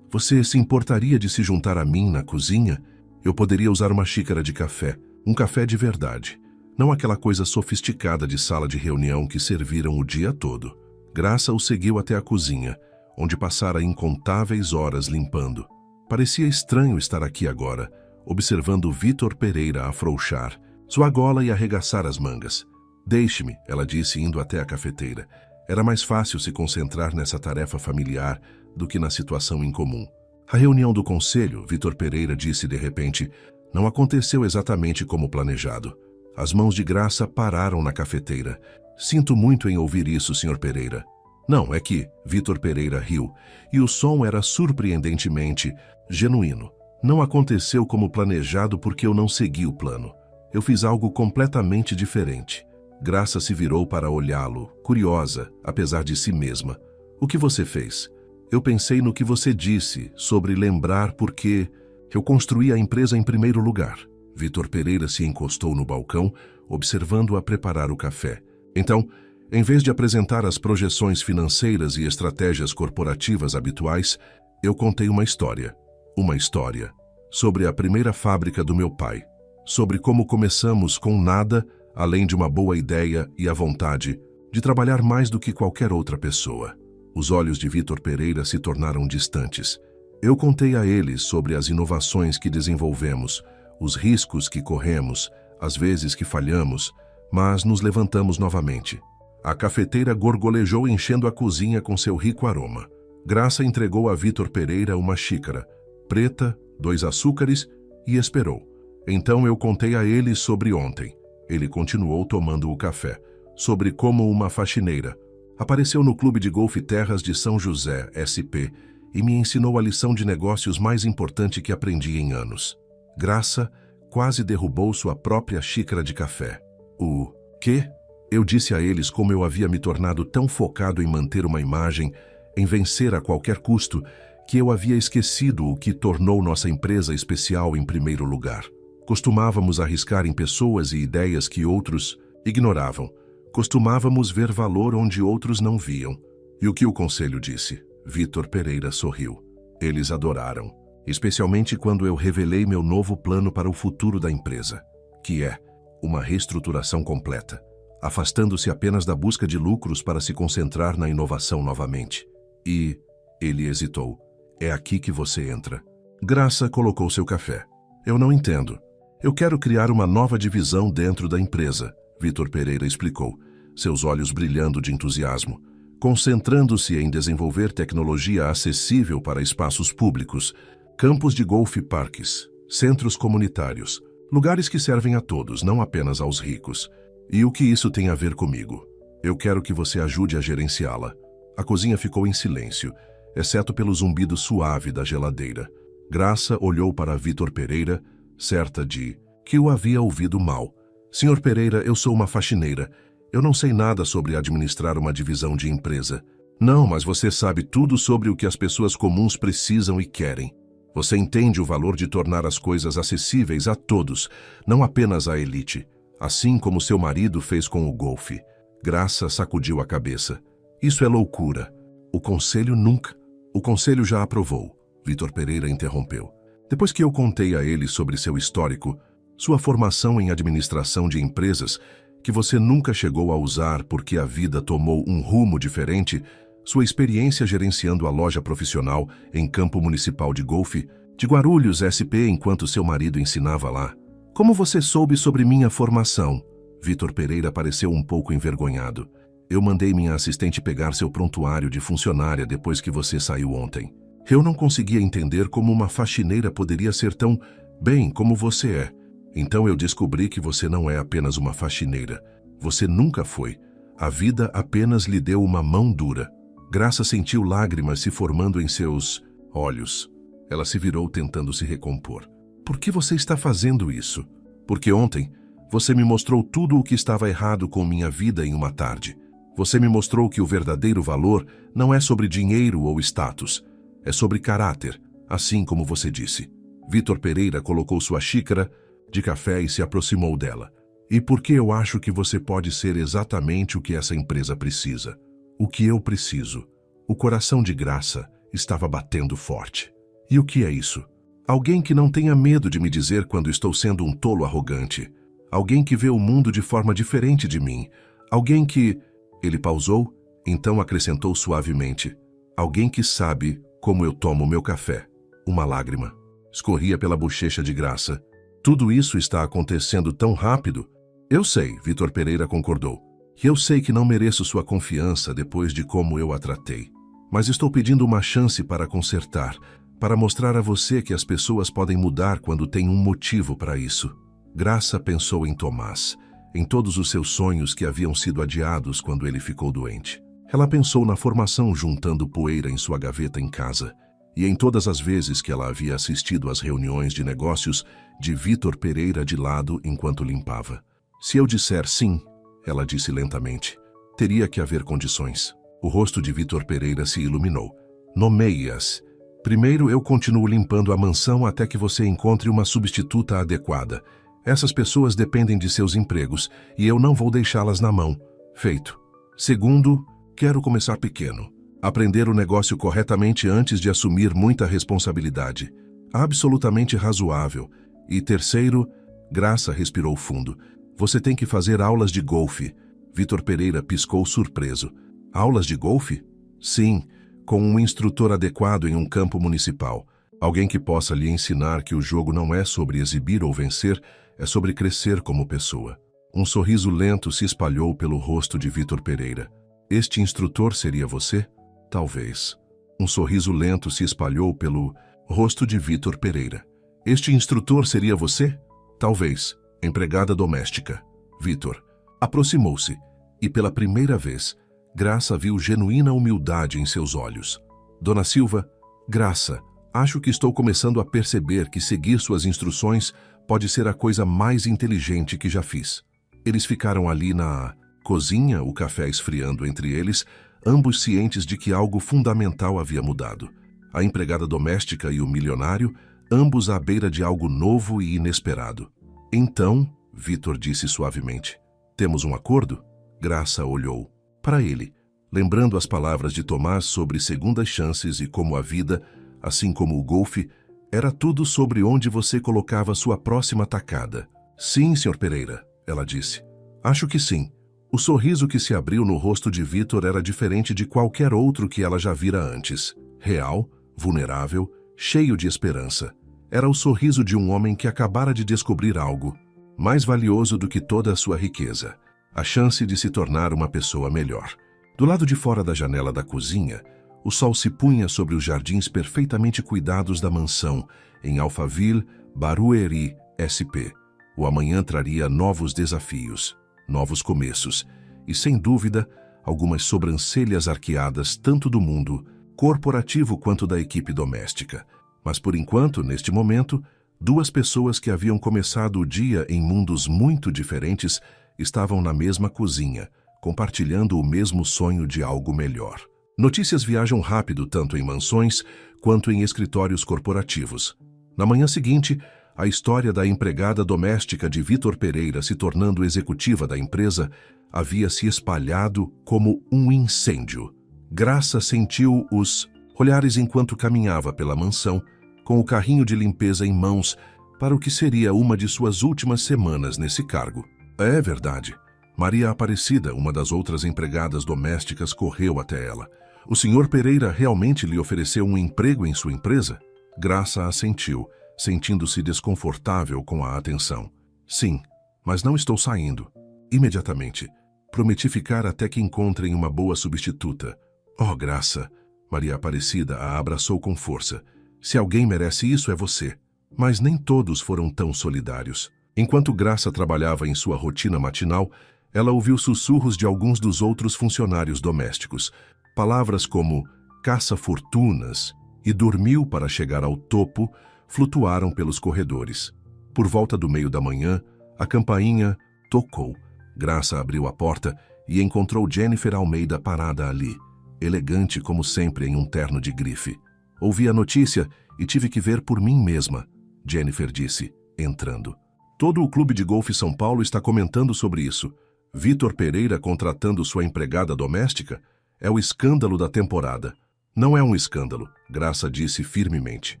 Você se importaria de se juntar a mim na cozinha? Eu poderia usar uma xícara de café, um café de verdade. Não aquela coisa sofisticada de sala de reunião que serviram o dia todo. Graça o seguiu até a cozinha, onde passara incontáveis horas limpando. Parecia estranho estar aqui agora, observando Vítor Pereira afrouxar sua gola e arregaçar as mangas. Deixe-me, ela disse indo até a cafeteira. Era mais fácil se concentrar nessa tarefa familiar do que na situação incomum. A reunião do conselho, Vítor Pereira disse de repente, não aconteceu exatamente como planejado. As mãos de Graça pararam na cafeteira. Sinto muito em ouvir isso, Sr. Pereira. Não, é que Vítor Pereira riu, e o som era surpreendentemente genuíno. Não aconteceu como planejado porque eu não segui o plano. Eu fiz algo completamente diferente. Graça se virou para olhá-lo, curiosa, apesar de si mesma. O que você fez? Eu pensei no que você disse sobre lembrar porque eu construí a empresa em primeiro lugar. Vítor Pereira se encostou no balcão, observando-a preparar o café. Então, em vez de apresentar as projeções financeiras e estratégias corporativas habituais, eu contei uma história. Uma história sobre a primeira fábrica do meu pai. Sobre como começamos com nada, além de uma boa ideia e a vontade de trabalhar mais do que qualquer outra pessoa. Os olhos de Vítor Pereira se tornaram distantes. Eu contei a ele sobre as inovações que desenvolvemos, os riscos que corremos, as vezes que falhamos, mas nos levantamos novamente. A cafeteira gorgolejou enchendo a cozinha com seu rico aroma. Graça entregou a Vítor Pereira uma xícara, preta, 2 açúcares, e esperou. Então eu contei a ele sobre ontem. Ele continuou tomando o café. Sobre como uma faxineira apareceu no Clube de Golfe Terras de São José, SP, e me ensinou a lição de negócios mais importante que aprendi em anos. Graça quase derrubou sua própria xícara de café. O quê? Eu disse a eles como eu havia me tornado tão focado em manter uma imagem, em vencer a qualquer custo, que eu havia esquecido o que tornou nossa empresa especial em primeiro lugar. Costumávamos arriscar em pessoas e ideias que outros ignoravam. Costumávamos ver valor onde outros não viam. E o que o conselho disse? Vítor Pereira sorriu. Eles adoraram, especialmente quando eu revelei meu novo plano para o futuro da empresa, que é uma reestruturação completa, afastando-se apenas da busca de lucros para se concentrar na inovação novamente. E ele hesitou. É aqui que você entra. Graça colocou seu café. Eu não entendo. Eu quero criar uma nova divisão dentro da empresa, Vitor Pereira explicou, seus olhos brilhando de entusiasmo, concentrando-se em desenvolver tecnologia acessível para espaços públicos, campos de golfe e parques, centros comunitários, lugares que servem a todos, não apenas aos ricos. E o que isso tem a ver comigo? Eu quero que você ajude a gerenciá-la. A cozinha ficou em silêncio, exceto pelo zumbido suave da geladeira. Graça olhou para Vitor Pereira, certa de que o havia ouvido mal. Senhor Pereira, eu sou uma faxineira. Eu não sei nada sobre administrar uma divisão de empresa. Não, mas você sabe tudo sobre o que as pessoas comuns precisam e querem. Você entende o valor de tornar as coisas acessíveis a todos, não apenas à elite, assim como seu marido fez com o golfe. Graça sacudiu a cabeça. Isso é loucura. O conselho nunca. O conselho já aprovou, Vitor Pereira interrompeu. Depois que eu contei a ele sobre seu histórico, sua formação em administração de empresas, que você nunca chegou a usar porque a vida tomou um rumo diferente, sua experiência gerenciando a loja profissional em campo municipal de golfe, de Guarulhos SP enquanto seu marido ensinava lá. Como você soube sobre minha formação? Vitor Pereira pareceu um pouco envergonhado. Eu mandei minha assistente pegar seu prontuário de funcionária depois que você saiu ontem. Eu não conseguia entender como uma faxineira poderia ser tão bem como você é. Então eu descobri que você não é apenas uma faxineira. Você nunca foi. A vida apenas lhe deu uma mão dura. Graça sentiu lágrimas se formando em seus olhos. Ela se virou tentando se recompor. Por que você está fazendo isso? Porque ontem você me mostrou tudo o que estava errado com minha vida em uma tarde. Você me mostrou que o verdadeiro valor não é sobre dinheiro ou status. É sobre caráter, assim como você disse. Vitor Pereira colocou sua xícara de café e se aproximou dela. E por que eu acho que você pode ser exatamente o que essa empresa precisa? O que eu preciso? O coração de Graça estava batendo forte. E o que é isso? Alguém que não tenha medo de me dizer quando estou sendo um tolo arrogante. Alguém que vê o mundo de forma diferente de mim. Alguém que... Ele pausou, então acrescentou suavemente. Alguém que sabe como eu tomo meu café. Uma lágrima escorria pela bochecha de Graça. Tudo isso está acontecendo tão rápido? Eu sei, Vitor Pereira concordou. E eu sei que não mereço sua confiança depois de como eu a tratei. Mas estou pedindo uma chance para consertar, para mostrar a você que as pessoas podem mudar quando tem um motivo para isso. Graça pensou em Tomás, em todos os seus sonhos que haviam sido adiados quando ele ficou doente. Ela pensou na formação juntando poeira em sua gaveta em casa, e em todas as vezes que ela havia assistido às reuniões de negócios de Vitor Pereira de lado enquanto limpava. Se eu disser sim, ela disse lentamente, teria que haver condições. O rosto de Vitor Pereira se iluminou. Nomeie-as. Primeiro eu continuo limpando a mansão até que você encontre uma substituta adequada. Essas pessoas dependem de seus empregos e eu não vou deixá-las na mão. Feito. Segundo, quero começar pequeno. Aprender o negócio corretamente antes de assumir muita responsabilidade. Absolutamente razoável. E terceiro, Graça respirou fundo. Você tem que fazer aulas de golfe. Vitor Pereira piscou surpreso. Aulas de golfe? Sim, com um instrutor adequado em um campo municipal. Alguém que possa lhe ensinar que o jogo não é sobre exibir ou vencer, é sobre crescer como pessoa. Um sorriso lento se espalhou pelo rosto de Vitor Pereira. Este instrutor seria você? Talvez. Um sorriso lento se espalhou pelo rosto de Vitor Pereira. Este instrutor seria você? Talvez. Empregada doméstica. Vitor aproximou-se e, pela primeira vez, Graça viu genuína humildade em seus olhos. Dona Silva, Graça, acho que estou começando a perceber que seguir suas instruções pode ser a coisa mais inteligente que já fiz. Eles ficaram ali na cozinha, o café esfriando entre eles, ambos cientes de que algo fundamental havia mudado. A empregada doméstica e o milionário, ambos à beira de algo novo e inesperado. Então, Vitor disse suavemente, temos um acordo? Graça olhou para ele, lembrando as palavras de Tomás sobre segundas chances e como a vida, assim como o golfe, era tudo sobre onde você colocava sua próxima tacada. Sim, Sr. Pereira, ela disse. Acho que sim. O sorriso que se abriu no rosto de Vitor era diferente de qualquer outro que ela já vira antes. Real, vulnerável cheio de esperança. Era o sorriso de um homem que acabara de descobrir algo mais valioso do que toda a sua riqueza: a chance de se tornar uma pessoa melhor. Do lado de fora da janela da cozinha, o sol se punha sobre os jardins perfeitamente cuidados da mansão em Alphaville, Barueri, SP. O amanhã traria novos desafios, novos começos e, sem dúvida, algumas sobrancelhas arqueadas tanto do mundo corporativo quanto da equipe doméstica. Mas, por enquanto, neste momento, duas pessoas que haviam começado o dia em mundos muito diferentes estavam na mesma cozinha, compartilhando o mesmo sonho de algo melhor. Notícias viajam rápido tanto em mansões quanto em escritórios corporativos. Na manhã seguinte, a história da empregada doméstica de Vítor Pereira se tornando executiva da empresa havia se espalhado como um incêndio. Graça sentiu os olhares enquanto caminhava pela mansão, com o carrinho de limpeza em mãos, para o que seria uma de suas últimas semanas nesse cargo. É verdade. Maria Aparecida, uma das outras empregadas domésticas, correu até ela. O Sr. Pereira realmente lhe ofereceu um emprego em sua empresa? Graça assentiu, sentindo-se desconfortável com a atenção. Sim, mas não estou saindo. Imediatamente. Prometi ficar até que encontrem uma boa substituta. Oh, Graça! Maria Aparecida a abraçou com força. Se alguém merece isso, é você. Mas nem todos foram tão solidários. Enquanto Graça trabalhava em sua rotina matinal, ela ouviu sussurros de alguns dos outros funcionários domésticos. Palavras como caça-fortunas e dormiu para chegar ao topo flutuaram pelos corredores. Por volta do meio da manhã, a campainha tocou. Graça abriu a porta e encontrou Jennifer Almeida parada ali, elegante como sempre em um terno de grife. Ouvi a notícia e tive que ver por mim mesma, Jennifer disse, entrando. Todo o clube de golfe São Paulo está comentando sobre isso. Vítor Pereira contratando sua empregada doméstica? É o escândalo da temporada. Não é um escândalo, Graça disse firmemente.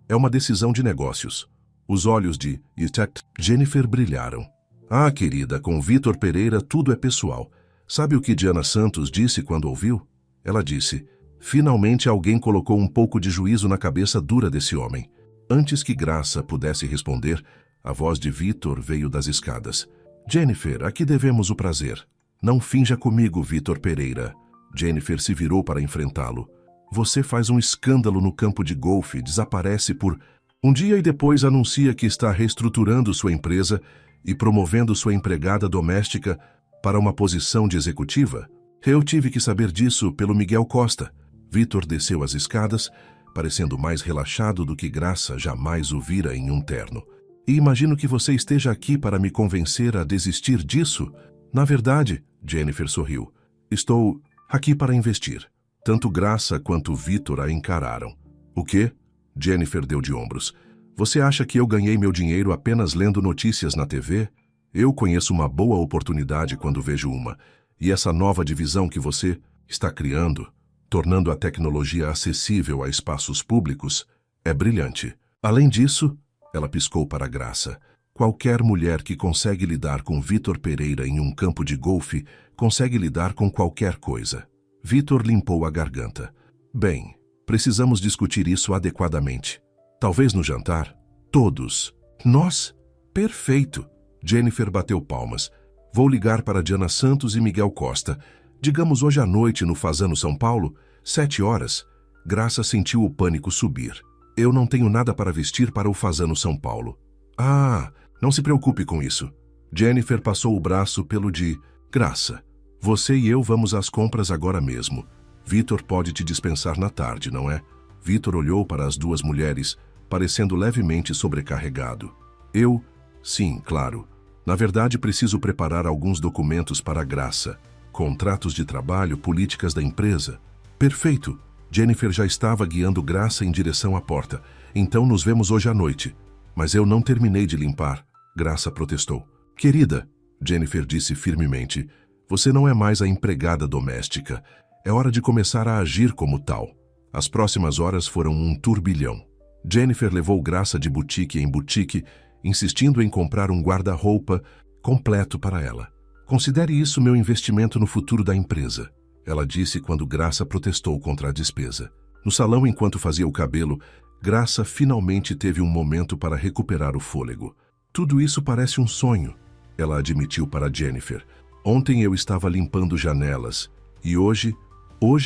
É uma decisão de negócios. Os olhos de Jennifer brilharam. Ah, querida, com Vítor Pereira tudo é pessoal. Sabe o que Diana Santos disse quando ouviu? Ela disse: finalmente alguém colocou um pouco de juízo na cabeça dura desse homem. Antes que Graça pudesse responder, a voz de Vítor veio das escadas. Jennifer, aqui devemos o prazer. Não finja comigo, Vítor Pereira. Jennifer se virou para enfrentá-lo. Você faz um escândalo no campo de golfe, desaparece por um dia e depois anuncia que está reestruturando sua empresa e promovendo sua empregada doméstica para uma posição de executiva? Eu tive que saber disso pelo Miguel Costa. Vítor desceu as escadas, parecendo mais relaxado do que Graça jamais o vira em um terno. E imagino que você esteja aqui para me convencer a desistir disso? Na verdade, Jennifer sorriu. Estou aqui para investir. Tanto Graça quanto Vítor a encararam. O quê? Jennifer deu de ombros. Você acha que eu ganhei meu dinheiro apenas lendo notícias na TV? Eu conheço uma boa oportunidade quando vejo uma. E essa nova divisão que você está criando, tornando a tecnologia acessível a espaços públicos, é brilhante. Além disso, ela piscou para Graça, qualquer mulher que consegue lidar com Vítor Pereira em um campo de golfe consegue lidar com qualquer coisa. Vítor limpou a garganta. Bem, precisamos discutir isso adequadamente. Talvez no jantar? Todos. Nós? Perfeito. Jennifer bateu palmas. Vou ligar para Diana Santos e Miguel Costa. Digamos hoje à noite no Fazano São Paulo, 7h. Graça sentiu o pânico subir. Eu não tenho nada para vestir para o Fazano São Paulo. Ah, não se preocupe com isso. Jennifer passou o braço pelo de Graça. Você e eu vamos às compras agora mesmo. Vítor pode te dispensar na tarde, não é? Vítor olhou para as duas mulheres, parecendo levemente sobrecarregado. Eu? Sim, claro. Na verdade, preciso preparar alguns documentos para a Graça. Contratos de trabalho, políticas da empresa. Perfeito. Jennifer já estava guiando Graça em direção à porta. Então nos vemos hoje à noite. Mas eu não terminei de limpar. Graça protestou. Querida, Jennifer disse firmemente, você não é mais a empregada doméstica. É hora de começar a agir como tal. As próximas horas foram um turbilhão. Jennifer levou Graça de boutique em boutique, insistindo em comprar um guarda-roupa completo para ela. Considere isso meu investimento no futuro da empresa, ela disse quando Graça protestou contra a despesa. No salão, enquanto fazia o cabelo, Graça finalmente teve um momento para recuperar o fôlego. Tudo isso parece um sonho, ela admitiu para Jennifer. Ontem eu estava limpando janelas e hoje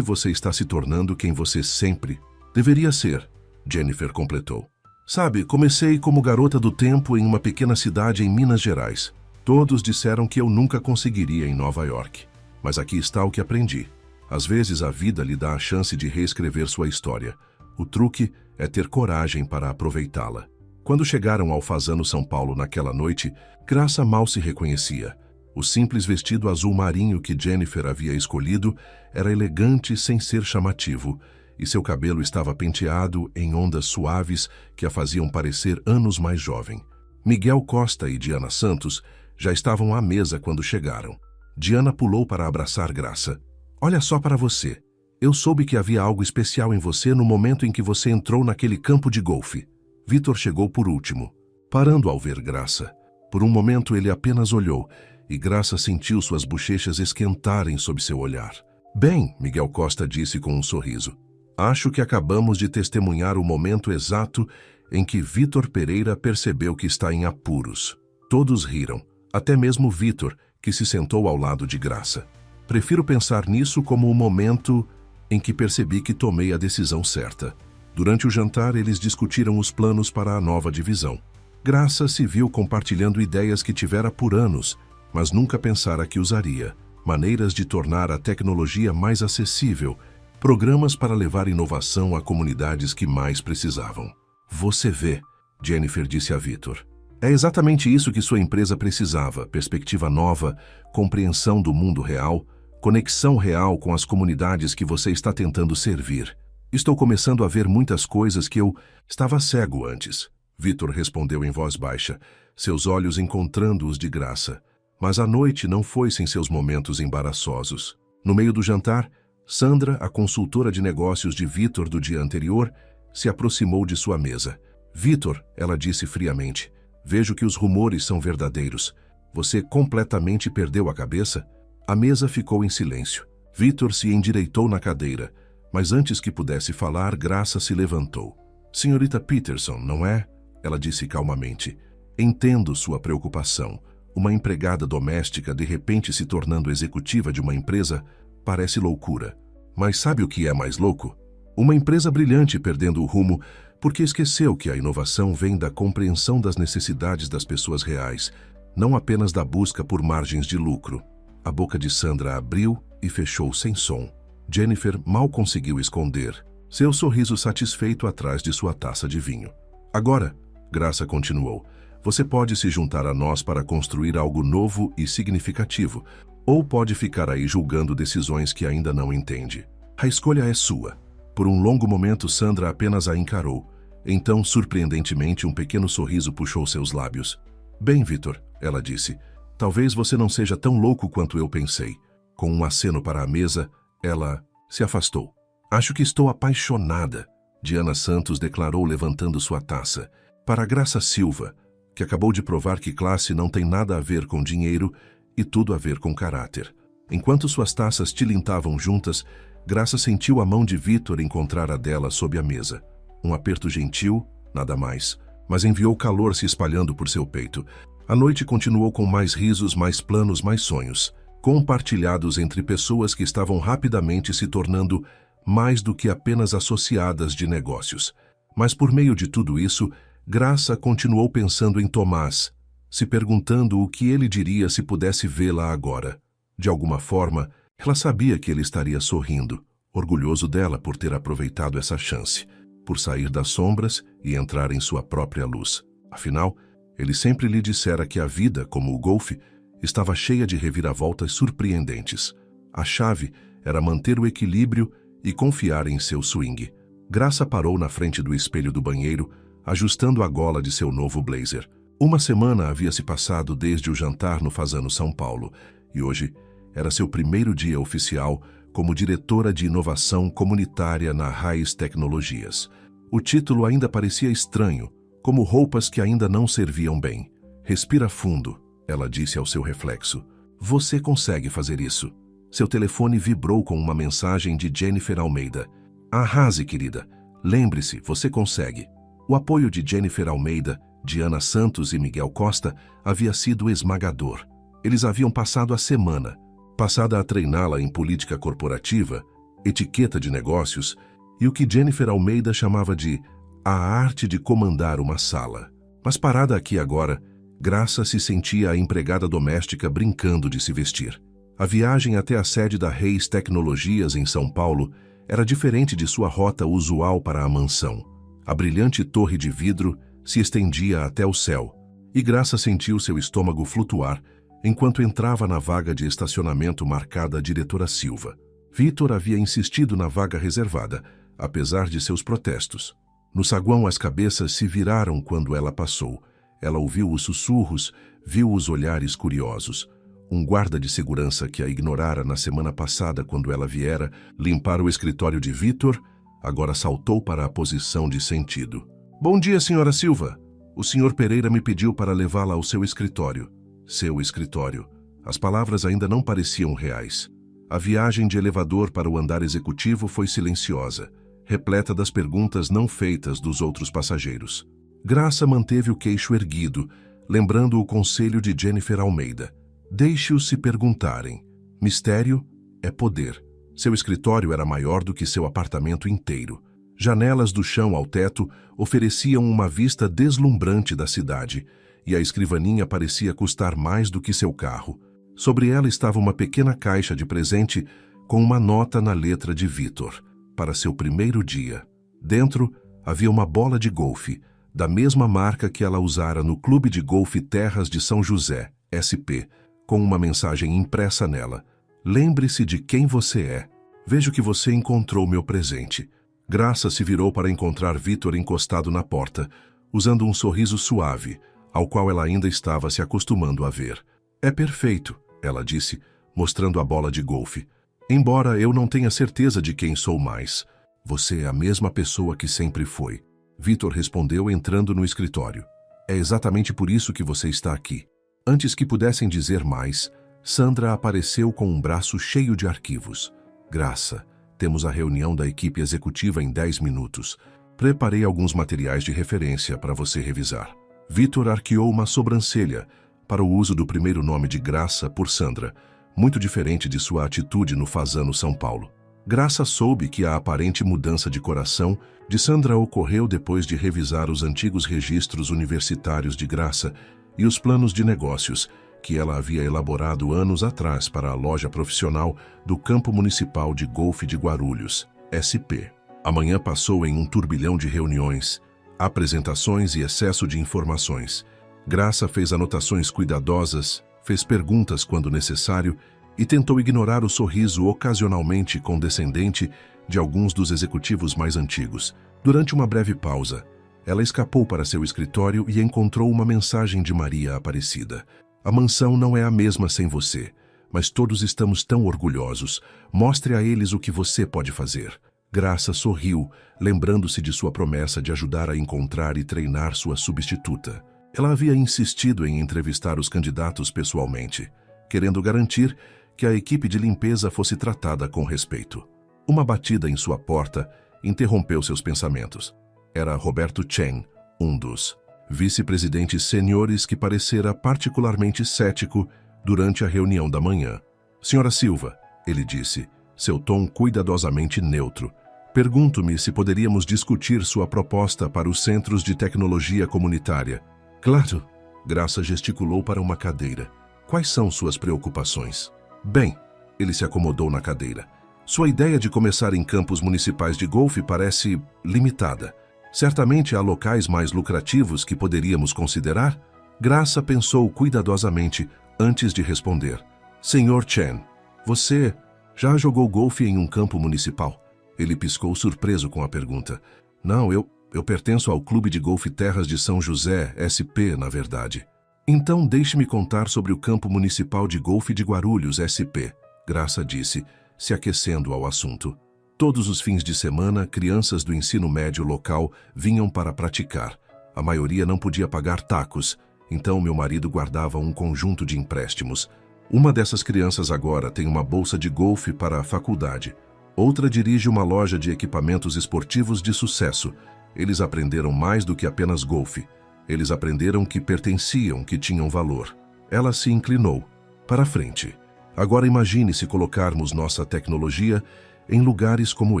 você está se tornando quem você sempre deveria ser, Jennifer completou. Sabe, comecei como garota do tempo em uma pequena cidade em Minas Gerais. Todos disseram que eu nunca conseguiria em Nova York. Mas aqui está o que aprendi. Às vezes a vida lhe dá a chance de reescrever sua história. O truque é ter coragem para aproveitá-la. Quando chegaram ao Fasano São Paulo naquela noite, Graça mal se reconhecia. O simples vestido azul marinho que Jennifer havia escolhido era elegante sem ser chamativo, e seu cabelo estava penteado em ondas suaves que a faziam parecer anos mais jovem. Miguel Costa e Diana Santos já estavam à mesa quando chegaram. Diana pulou para abraçar Graça. Olha só para você. Eu soube que havia algo especial em você no momento em que você entrou naquele campo de golfe. Vitor chegou por último, parando ao ver Graça. Por um momento ele apenas olhou, e Graça sentiu suas bochechas esquentarem sob seu olhar. Bem, Miguel Costa disse com um sorriso. Acho que acabamos de testemunhar o momento exato em que Vitor Pereira percebeu que está em apuros. Todos riram, até mesmo Vitor, que se sentou ao lado de Graça. Prefiro pensar nisso como o momento em que percebi que tomei a decisão certa. Durante o jantar, eles discutiram os planos para a nova divisão. Graça se viu compartilhando ideias que tivera por anos, mas nunca pensara que usaria. Maneiras de tornar a tecnologia mais acessível, programas para levar inovação a comunidades que mais precisavam. Você vê, Jennifer disse a Vitor. É exatamente isso que sua empresa precisava: perspectiva nova, compreensão do mundo real, conexão real com as comunidades que você está tentando servir. Estou começando a ver muitas coisas que eu estava cego antes. Vitor respondeu em voz baixa, seus olhos encontrando os de Graça. Mas a noite não foi sem seus momentos embaraçosos. No meio do jantar, Sandra, a consultora de negócios de Vitor do dia anterior, se aproximou de sua mesa. Vitor, ela disse friamente, vejo que os rumores são verdadeiros. Você completamente perdeu a cabeça? A mesa ficou em silêncio. Vitor se endireitou na cadeira, mas antes que pudesse falar, Graça se levantou. Senhorita Peterson, não é? Ela disse calmamente. Entendo sua preocupação. Uma empregada doméstica de repente se tornando executiva de uma empresa parece loucura. Mas sabe o que é mais louco? Uma empresa brilhante perdendo o rumo porque esqueceu que a inovação vem da compreensão das necessidades das pessoas reais, não apenas da busca por margens de lucro. A boca de Sandra abriu e fechou sem som. Jennifer mal conseguiu esconder seu sorriso satisfeito atrás de sua taça de vinho. Agora, Graça continuou, você pode se juntar a nós para construir algo novo e significativo, ou pode ficar aí julgando decisões que ainda não entende. A escolha é sua. Por um longo momento, Sandra apenas a encarou. Então, surpreendentemente, um pequeno sorriso puxou seus lábios. Bem, Vitor, ela disse, talvez você não seja tão louco quanto eu pensei. Com um aceno para a mesa, ela se afastou. Acho que estou apaixonada, Diana Santos declarou levantando sua taça. Para Graça Silva, que acabou de provar que classe não tem nada a ver com dinheiro e tudo a ver com caráter. Enquanto suas taças tilintavam juntas, Graça sentiu a mão de Vitor encontrar a dela sob a mesa. Um aperto gentil, nada mais, mas enviou calor se espalhando por seu peito. A noite continuou com mais risos, mais planos, mais sonhos, compartilhados entre pessoas que estavam rapidamente se tornando mais do que apenas associadas de negócios. Mas por meio de tudo isso, Graça continuou pensando em Tomás, se perguntando o que ele diria se pudesse vê-la agora. De alguma forma, ela sabia que ele estaria sorrindo, orgulhoso dela por ter aproveitado essa chance, por sair das sombras e entrar em sua própria luz. Afinal, ele sempre lhe dissera que a vida, como o golfe, estava cheia de reviravoltas surpreendentes. A chave era manter o equilíbrio e confiar em seu swing. Graça parou na frente do espelho do banheiro, ajustando a gola de seu novo blazer. Uma semana havia se passado desde o jantar no Fasano São Paulo, e hoje era seu primeiro dia oficial como diretora de inovação comunitária na Raiz Tecnologias. O título ainda parecia estranho, como roupas que ainda não serviam bem. Respira fundo, ela disse ao seu reflexo. Você consegue fazer isso. Seu telefone vibrou com uma mensagem de Jennifer Almeida. Arrase, querida. Lembre-se, você consegue. O apoio de Jennifer Almeida, Diana Santos e Miguel Costa havia sido esmagador. Eles haviam passado a semana, passada a treiná-la em política corporativa, etiqueta de negócios e o que Jennifer Almeida chamava de a arte de comandar uma sala. Mas parada aqui agora, Graça se sentia a empregada doméstica brincando de se vestir. A viagem até a sede da Reis Tecnologias em São Paulo era diferente de sua rota usual para a mansão. A brilhante torre de vidro se estendia até o céu, e Graça sentiu seu estômago flutuar enquanto entrava na vaga de estacionamento marcada Diretora Silva. Vitor havia insistido na vaga reservada, apesar de seus protestos. No saguão as cabeças se viraram quando ela passou. Ela ouviu os sussurros, viu os olhares curiosos. Um guarda de segurança que a ignorara na semana passada quando ela viera limpar o escritório de Vitor, agora saltou para a posição de sentido. Bom dia, senhora Silva. O senhor Pereira me pediu para levá-la ao seu escritório. Seu escritório. As palavras ainda não pareciam reais. A viagem de elevador para o andar executivo foi silenciosa, repleta das perguntas não feitas dos outros passageiros. Graça manteve o queixo erguido, lembrando o conselho de Jennifer Almeida. Deixe-os se perguntarem. Mistério é poder. Seu escritório era maior do que seu apartamento inteiro. Janelas do chão ao teto ofereciam uma vista deslumbrante da cidade, e a escrivaninha parecia custar mais do que seu carro. Sobre ela estava uma pequena caixa de presente com uma nota na letra de Vitor, para seu primeiro dia. Dentro havia uma bola de golfe, da mesma marca que ela usara no Clube de Golfe Terras de São José, SP, com uma mensagem impressa nela. Lembre-se de quem você é. Vejo que você encontrou meu presente. Graça se virou para encontrar Vitor encostado na porta, usando um sorriso suave, ao qual ela ainda estava se acostumando a ver. É perfeito, ela disse, mostrando a bola de golfe. Embora eu não tenha certeza de quem sou mais. Você é a mesma pessoa que sempre foi. Vitor respondeu entrando no escritório. É exatamente por isso que você está aqui. Antes que pudessem dizer mais, Sandra apareceu com um braço cheio de arquivos. Graça, temos a reunião da equipe executiva em 10 minutos. Preparei alguns materiais de referência para você revisar. Vitor arqueou uma sobrancelha para o uso do primeiro nome de Graça por Sandra, muito diferente de sua atitude no Fasano São Paulo. Graça soube que a aparente mudança de coração de Sandra ocorreu depois de revisar os antigos registros universitários de Graça e os planos de negócios que ela havia elaborado anos atrás para a loja profissional do Campo Municipal de Golfe de Guarulhos, SP. A manhã passou em um turbilhão de reuniões, apresentações e excesso de informações. Graça fez anotações cuidadosas, fez perguntas quando necessário e tentou ignorar o sorriso ocasionalmente condescendente de alguns dos executivos mais antigos. Durante uma breve pausa, ela escapou para seu escritório e encontrou uma mensagem de Maria Aparecida. A mansão não é a mesma sem você, mas todos estamos tão orgulhosos. Mostre a eles o que você pode fazer. Graça sorriu, lembrando-se de sua promessa de ajudar a encontrar e treinar sua substituta. Ela havia insistido em entrevistar os candidatos pessoalmente, querendo garantir que a equipe de limpeza fosse tratada com respeito. Uma batida em sua porta interrompeu seus pensamentos. Era Roberto Chen, um dos vice-presidentes sêniores que parecera particularmente cético durante a reunião da manhã. Senhora Silva, ele disse, seu tom cuidadosamente neutro. Pergunto-me se poderíamos discutir sua proposta para os centros de tecnologia comunitária. Claro, Graça gesticulou para uma cadeira. Quais são suas preocupações? Bem, ele se acomodou na cadeira. Sua ideia de começar em campos municipais de golfe parece limitada. Certamente há locais mais lucrativos que poderíamos considerar? Graça pensou cuidadosamente antes de responder. Senhor Chen, você já jogou golfe em um campo municipal? Ele piscou surpreso com a pergunta. Não, eu pertenço ao Clube de Golfe Terras de São José, SP, na verdade. Então deixe-me contar sobre o Campo Municipal de Golfe de Guarulhos, SP, Graça disse, se aquecendo ao assunto. Todos os fins de semana, crianças do ensino médio local vinham para praticar. A maioria não podia pagar tacos, então meu marido guardava um conjunto de empréstimos. Uma dessas crianças agora tem uma bolsa de golfe para a faculdade. Outra dirige uma loja de equipamentos esportivos de sucesso. Eles aprenderam mais do que apenas golfe. Eles aprenderam que pertenciam, que tinham valor. Ela se inclinou para a frente. Agora imagine se colocarmos nossa tecnologia em lugares como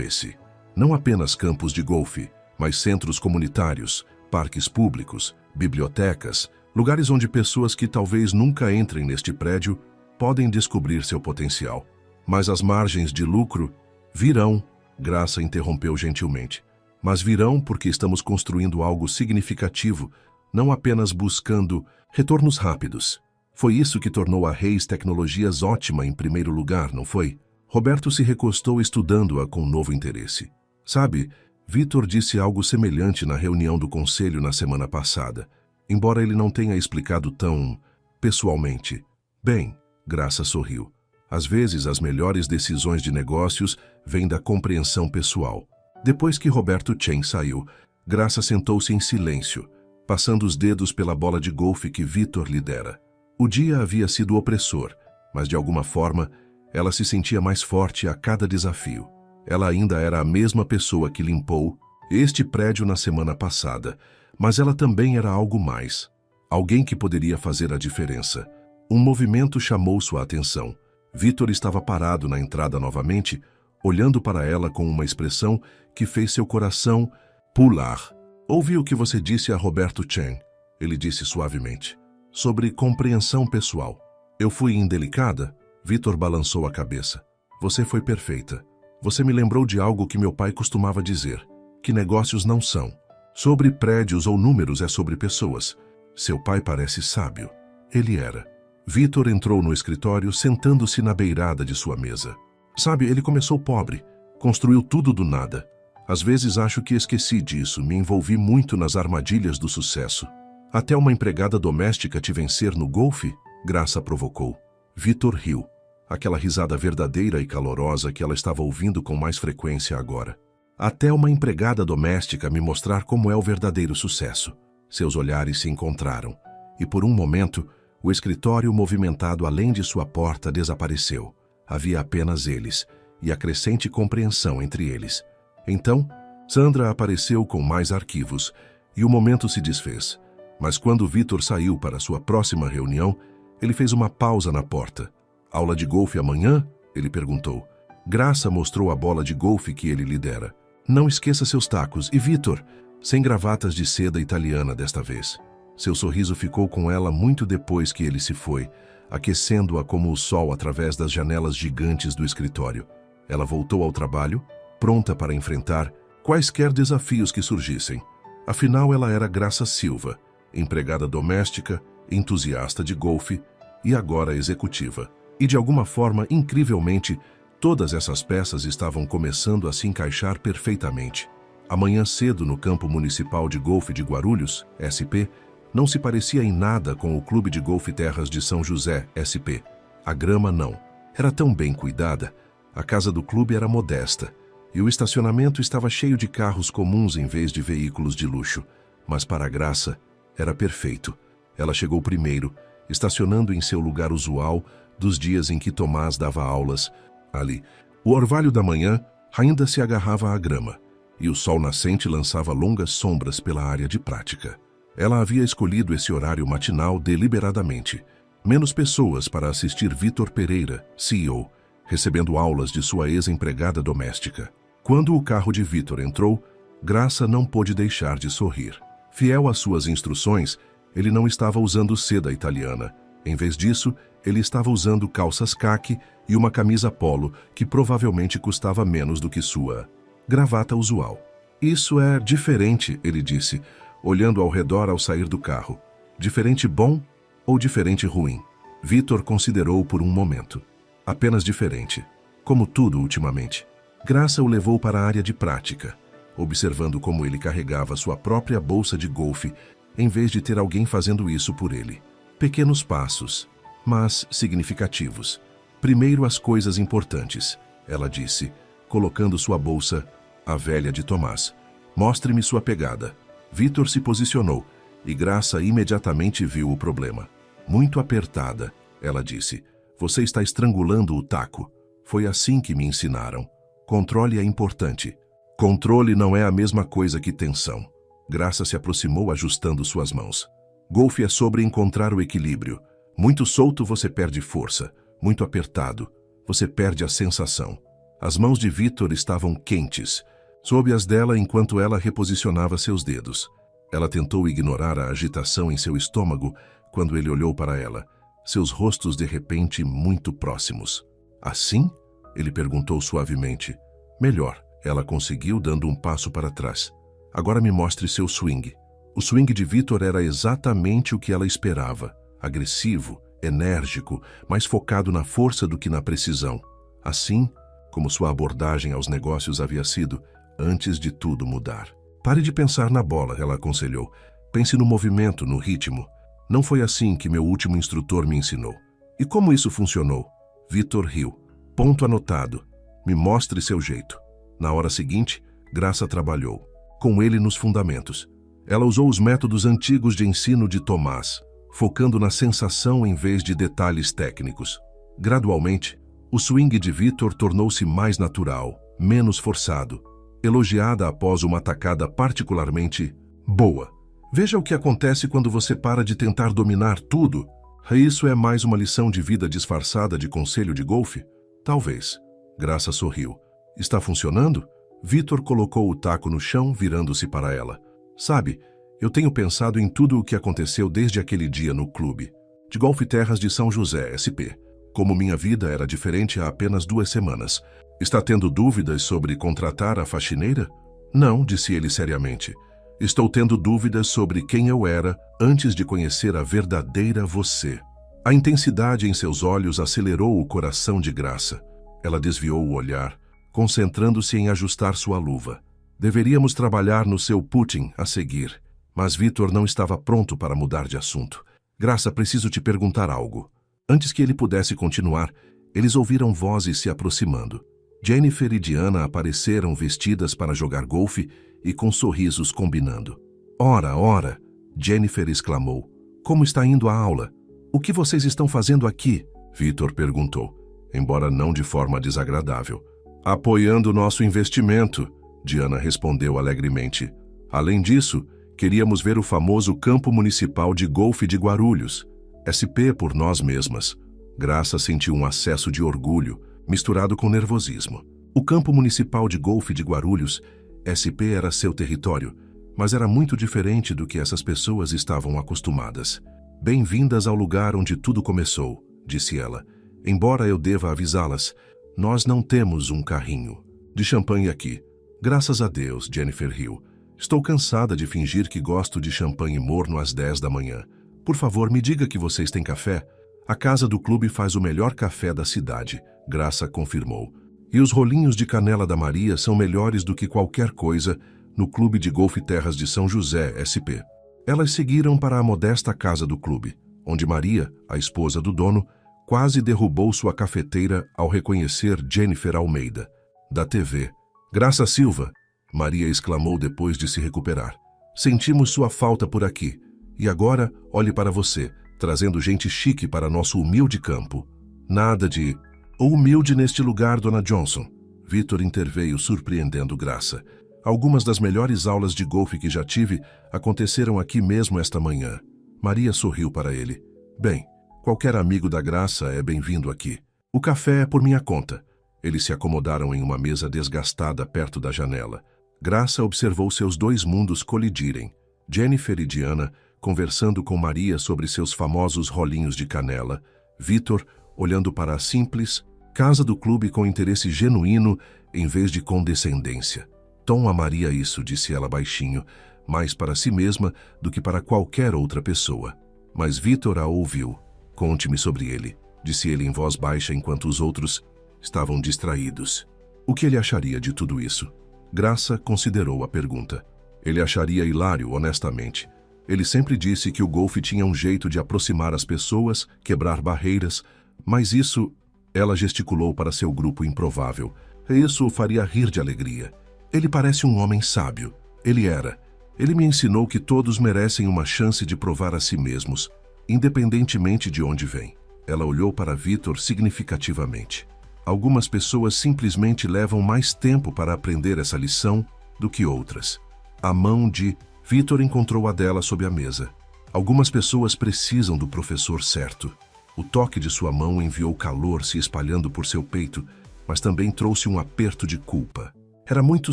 esse. Não apenas campos de golfe, mas centros comunitários, parques públicos, bibliotecas, lugares onde pessoas que talvez nunca entrem neste prédio podem descobrir seu potencial. Mas as margens de lucro virão, Graça interrompeu gentilmente. Mas virão porque estamos construindo algo significativo, não apenas buscando retornos rápidos. Foi isso que tornou a Reis Tecnologias ótima em primeiro lugar, não foi? Roberto se recostou estudando-a com novo interesse. Sabe, Vitor disse algo semelhante na reunião do conselho na semana passada, embora ele não tenha explicado tão pessoalmente. Bem, Graça sorriu. Às vezes, as melhores decisões de negócios vêm da compreensão pessoal. Depois que Roberto Chen saiu, Graça sentou-se em silêncio, passando os dedos pela bola de golfe que Vitor lhe dera. O dia havia sido opressor, mas de alguma forma, ela se sentia mais forte a cada desafio. Ela ainda era a mesma pessoa que limpou este prédio na semana passada, mas ela também era algo mais. Alguém que poderia fazer a diferença. Um movimento chamou sua atenção. Vitor estava parado na entrada novamente, olhando para ela com uma expressão que fez seu coração pular. Ouvi o que você disse a Roberto Chen, ele disse suavemente, sobre compreensão pessoal. Eu fui indelicada? Vitor balançou a cabeça. Você foi perfeita. Você me lembrou de algo que meu pai costumava dizer, que negócios não são. Sobre prédios ou números é sobre pessoas. Seu pai parece sábio. Ele era. Vitor entrou no escritório sentando-se na beirada de sua mesa. Sabe, ele começou pobre, construiu tudo do nada. Às vezes acho que esqueci disso, me envolvi muito nas armadilhas do sucesso. Até uma empregada doméstica te vencer no golfe? Graça provocou. Vitor riu. Aquela risada verdadeira e calorosa que ela estava ouvindo com mais frequência agora. Até uma empregada doméstica me mostrar como é o verdadeiro sucesso. Seus olhares se encontraram. E por um momento, o escritório movimentado além de sua porta desapareceu. Havia apenas eles, e a crescente compreensão entre eles. Então, Sandra apareceu com mais arquivos, e o momento se desfez. Mas quando Vitor saiu para sua próxima reunião, ele fez uma pausa na porta. Aula de golfe amanhã? Ele perguntou. Graça mostrou a bola de golfe que ele lhe dera. Não esqueça seus tacos. E Vitor, sem gravatas de seda italiana desta vez. Seu sorriso ficou com ela muito depois que ele se foi, aquecendo-a como o sol através das janelas gigantes do escritório. Ela voltou ao trabalho, pronta para enfrentar quaisquer desafios que surgissem. Afinal, ela era Graça Silva, empregada doméstica, entusiasta de golfe e agora executiva. E de alguma forma, incrivelmente, todas essas peças estavam começando a se encaixar perfeitamente. Amanhã cedo, no campo municipal de golfe de Guarulhos, SP, não se parecia em nada com o Clube de Golfe Terras de São José, SP. A grama não. Era tão bem cuidada. A casa do clube era modesta. E o estacionamento estava cheio de carros comuns em vez de veículos de luxo. Mas para a Graça, era perfeito. Ela chegou primeiro, estacionando em seu lugar usual dos dias em que Tomás dava aulas. Ali, o orvalho da manhã ainda se agarrava à grama, e o sol nascente lançava longas sombras pela área de prática. Ela havia escolhido esse horário matinal deliberadamente. Menos pessoas para assistir Vitor Pereira, CEO, recebendo aulas de sua ex-empregada doméstica. Quando o carro de Vitor entrou, Graça não pôde deixar de sorrir. Fiel às suas instruções, ele não estava usando seda italiana. Em vez disso, ele estava usando calças caqui e uma camisa polo que provavelmente custava menos do que sua gravata usual. Isso é diferente, ele disse, olhando ao redor ao sair do carro. Diferente bom ou diferente ruim? Vitor considerou por um momento. Apenas diferente. Como tudo ultimamente. Graça o levou para a área de prática, observando como ele carregava sua própria bolsa de golfe, em vez de ter alguém fazendo isso por ele. Pequenos passos, mas significativos. Primeiro as coisas importantes, ela disse, colocando sua bolsa, a velha de Tomás. Mostre-me sua pegada. Vitor se posicionou, e Graça imediatamente viu o problema. Muito apertada, ela disse. Você está estrangulando o taco. Foi assim que me ensinaram. Controle é importante. Controle não é a mesma coisa que tensão. Graça se aproximou ajustando suas mãos. Golfe é sobre encontrar o equilíbrio. Muito solto você perde força. Muito apertado, você perde a sensação. As mãos de Vitor estavam quentes, sob as dela enquanto ela reposicionava seus dedos. Ela tentou ignorar a agitação em seu estômago quando ele olhou para ela, seus rostos de repente muito próximos. Assim? Ele perguntou suavemente. Melhor, ela conseguiu dando um passo para trás. Agora me mostre seu swing. O swing de Vitor era exatamente o que ela esperava. Agressivo, enérgico, mais focado na força do que na precisão. Assim como sua abordagem aos negócios havia sido antes de tudo mudar. Pare de pensar na bola, ela aconselhou. Pense no movimento, no ritmo. Não foi assim que meu último instrutor me ensinou. E como isso funcionou? Vitor riu. Ponto anotado. Me mostre seu jeito. Na hora seguinte, Graça trabalhou com ele nos fundamentos. Ela usou os métodos antigos de ensino de Tomás, focando na sensação em vez de detalhes técnicos. Gradualmente, o swing de Vitor tornou-se mais natural, menos forçado, elogiada após uma tacada particularmente boa. Veja o que acontece quando você para de tentar dominar tudo. Isso é mais uma lição de vida disfarçada de conselho de golfe? Talvez. Graça sorriu. Está funcionando? Vitor colocou o taco no chão, virando-se para ela. Sabe, eu tenho pensado em tudo o que aconteceu desde aquele dia no clube de Golfe Terras de São José, SP. Como minha vida era diferente há apenas 2 semanas. Está tendo dúvidas sobre contratar a faxineira? Não, disse ele seriamente. Estou tendo dúvidas sobre quem eu era antes de conhecer a verdadeira você. A intensidade em seus olhos acelerou o coração de Graça. Ela desviou o olhar, concentrando-se em ajustar sua luva. Deveríamos trabalhar no seu putting a seguir, mas Vitor não estava pronto para mudar de assunto. Graça, preciso te perguntar algo. Antes que ele pudesse continuar, eles ouviram vozes se aproximando. Jennifer e Diana apareceram vestidas para jogar golfe e com sorrisos combinando. Ora, ora! Jennifer exclamou. Como está indo a aula? O que vocês estão fazendo aqui? Vitor perguntou, embora não de forma desagradável. Apoiando nosso investimento, Diana respondeu alegremente. Além disso, queríamos ver o famoso Campo Municipal de Golfe de Guarulhos. SP por nós mesmas. Graça sentiu um acesso de orgulho, misturado com nervosismo. O Campo Municipal de Golfe de Guarulhos, SP, era seu território, mas era muito diferente do que essas pessoas estavam acostumadas. Bem-vindas ao lugar onde tudo começou, disse ela. Embora eu deva avisá-las, nós não temos um carrinho de champanhe aqui. Graças a Deus, Jennifer riu. Estou cansada de fingir que gosto de champanhe morno às 10 da manhã. Por favor, me diga que vocês têm café. A casa do clube faz o melhor café da cidade, Graça confirmou. E os rolinhos de canela da Maria são melhores do que qualquer coisa no Clube de Golfe Terras de São José, SP. Elas seguiram para a modesta casa do clube, onde Maria, a esposa do dono, quase derrubou sua cafeteira ao reconhecer Jennifer Almeida, da TV. Graça Silva, Maria exclamou depois de se recuperar. Sentimos sua falta por aqui. E agora, olhe para você, trazendo gente chique para nosso humilde campo. Nada de... O humilde neste lugar, Dona Johnson. Vitor interveio, surpreendendo Graça. Algumas das melhores aulas de golfe que já tive aconteceram aqui mesmo esta manhã. Maria sorriu para ele. Bem, qualquer amigo da Graça é bem-vindo aqui. O café é por minha conta. Eles se acomodaram em uma mesa desgastada perto da janela. Graça observou seus 2 mundos colidirem. Jennifer e Diana conversando com Maria sobre seus famosos rolinhos de canela. Vitor olhando para a simples casa do clube com interesse genuíno em vez de condescendência. Tom amaria isso, disse ela baixinho, mais para si mesma do que para qualquer outra pessoa. Mas Vitor a ouviu. Conte-me sobre ele, disse ele em voz baixa enquanto os outros estavam distraídos. O que ele acharia de tudo isso? Graça considerou a pergunta. Ele acharia hilário, honestamente. Ele sempre disse que o golfe tinha um jeito de aproximar as pessoas, quebrar barreiras, mas isso... Ela gesticulou para seu grupo improvável. Isso o faria rir de alegria. Ele parece um homem sábio. Ele era. Ele me ensinou que todos merecem uma chance de provar a si mesmos, independentemente de onde vêm. Ela olhou para Vitor significativamente. Algumas pessoas simplesmente levam mais tempo para aprender essa lição do que outras. A mão de Vitor encontrou a dela sob a mesa. Algumas pessoas precisam do professor certo. O toque de sua mão enviou calor se espalhando por seu peito, mas também trouxe um aperto de culpa. Era muito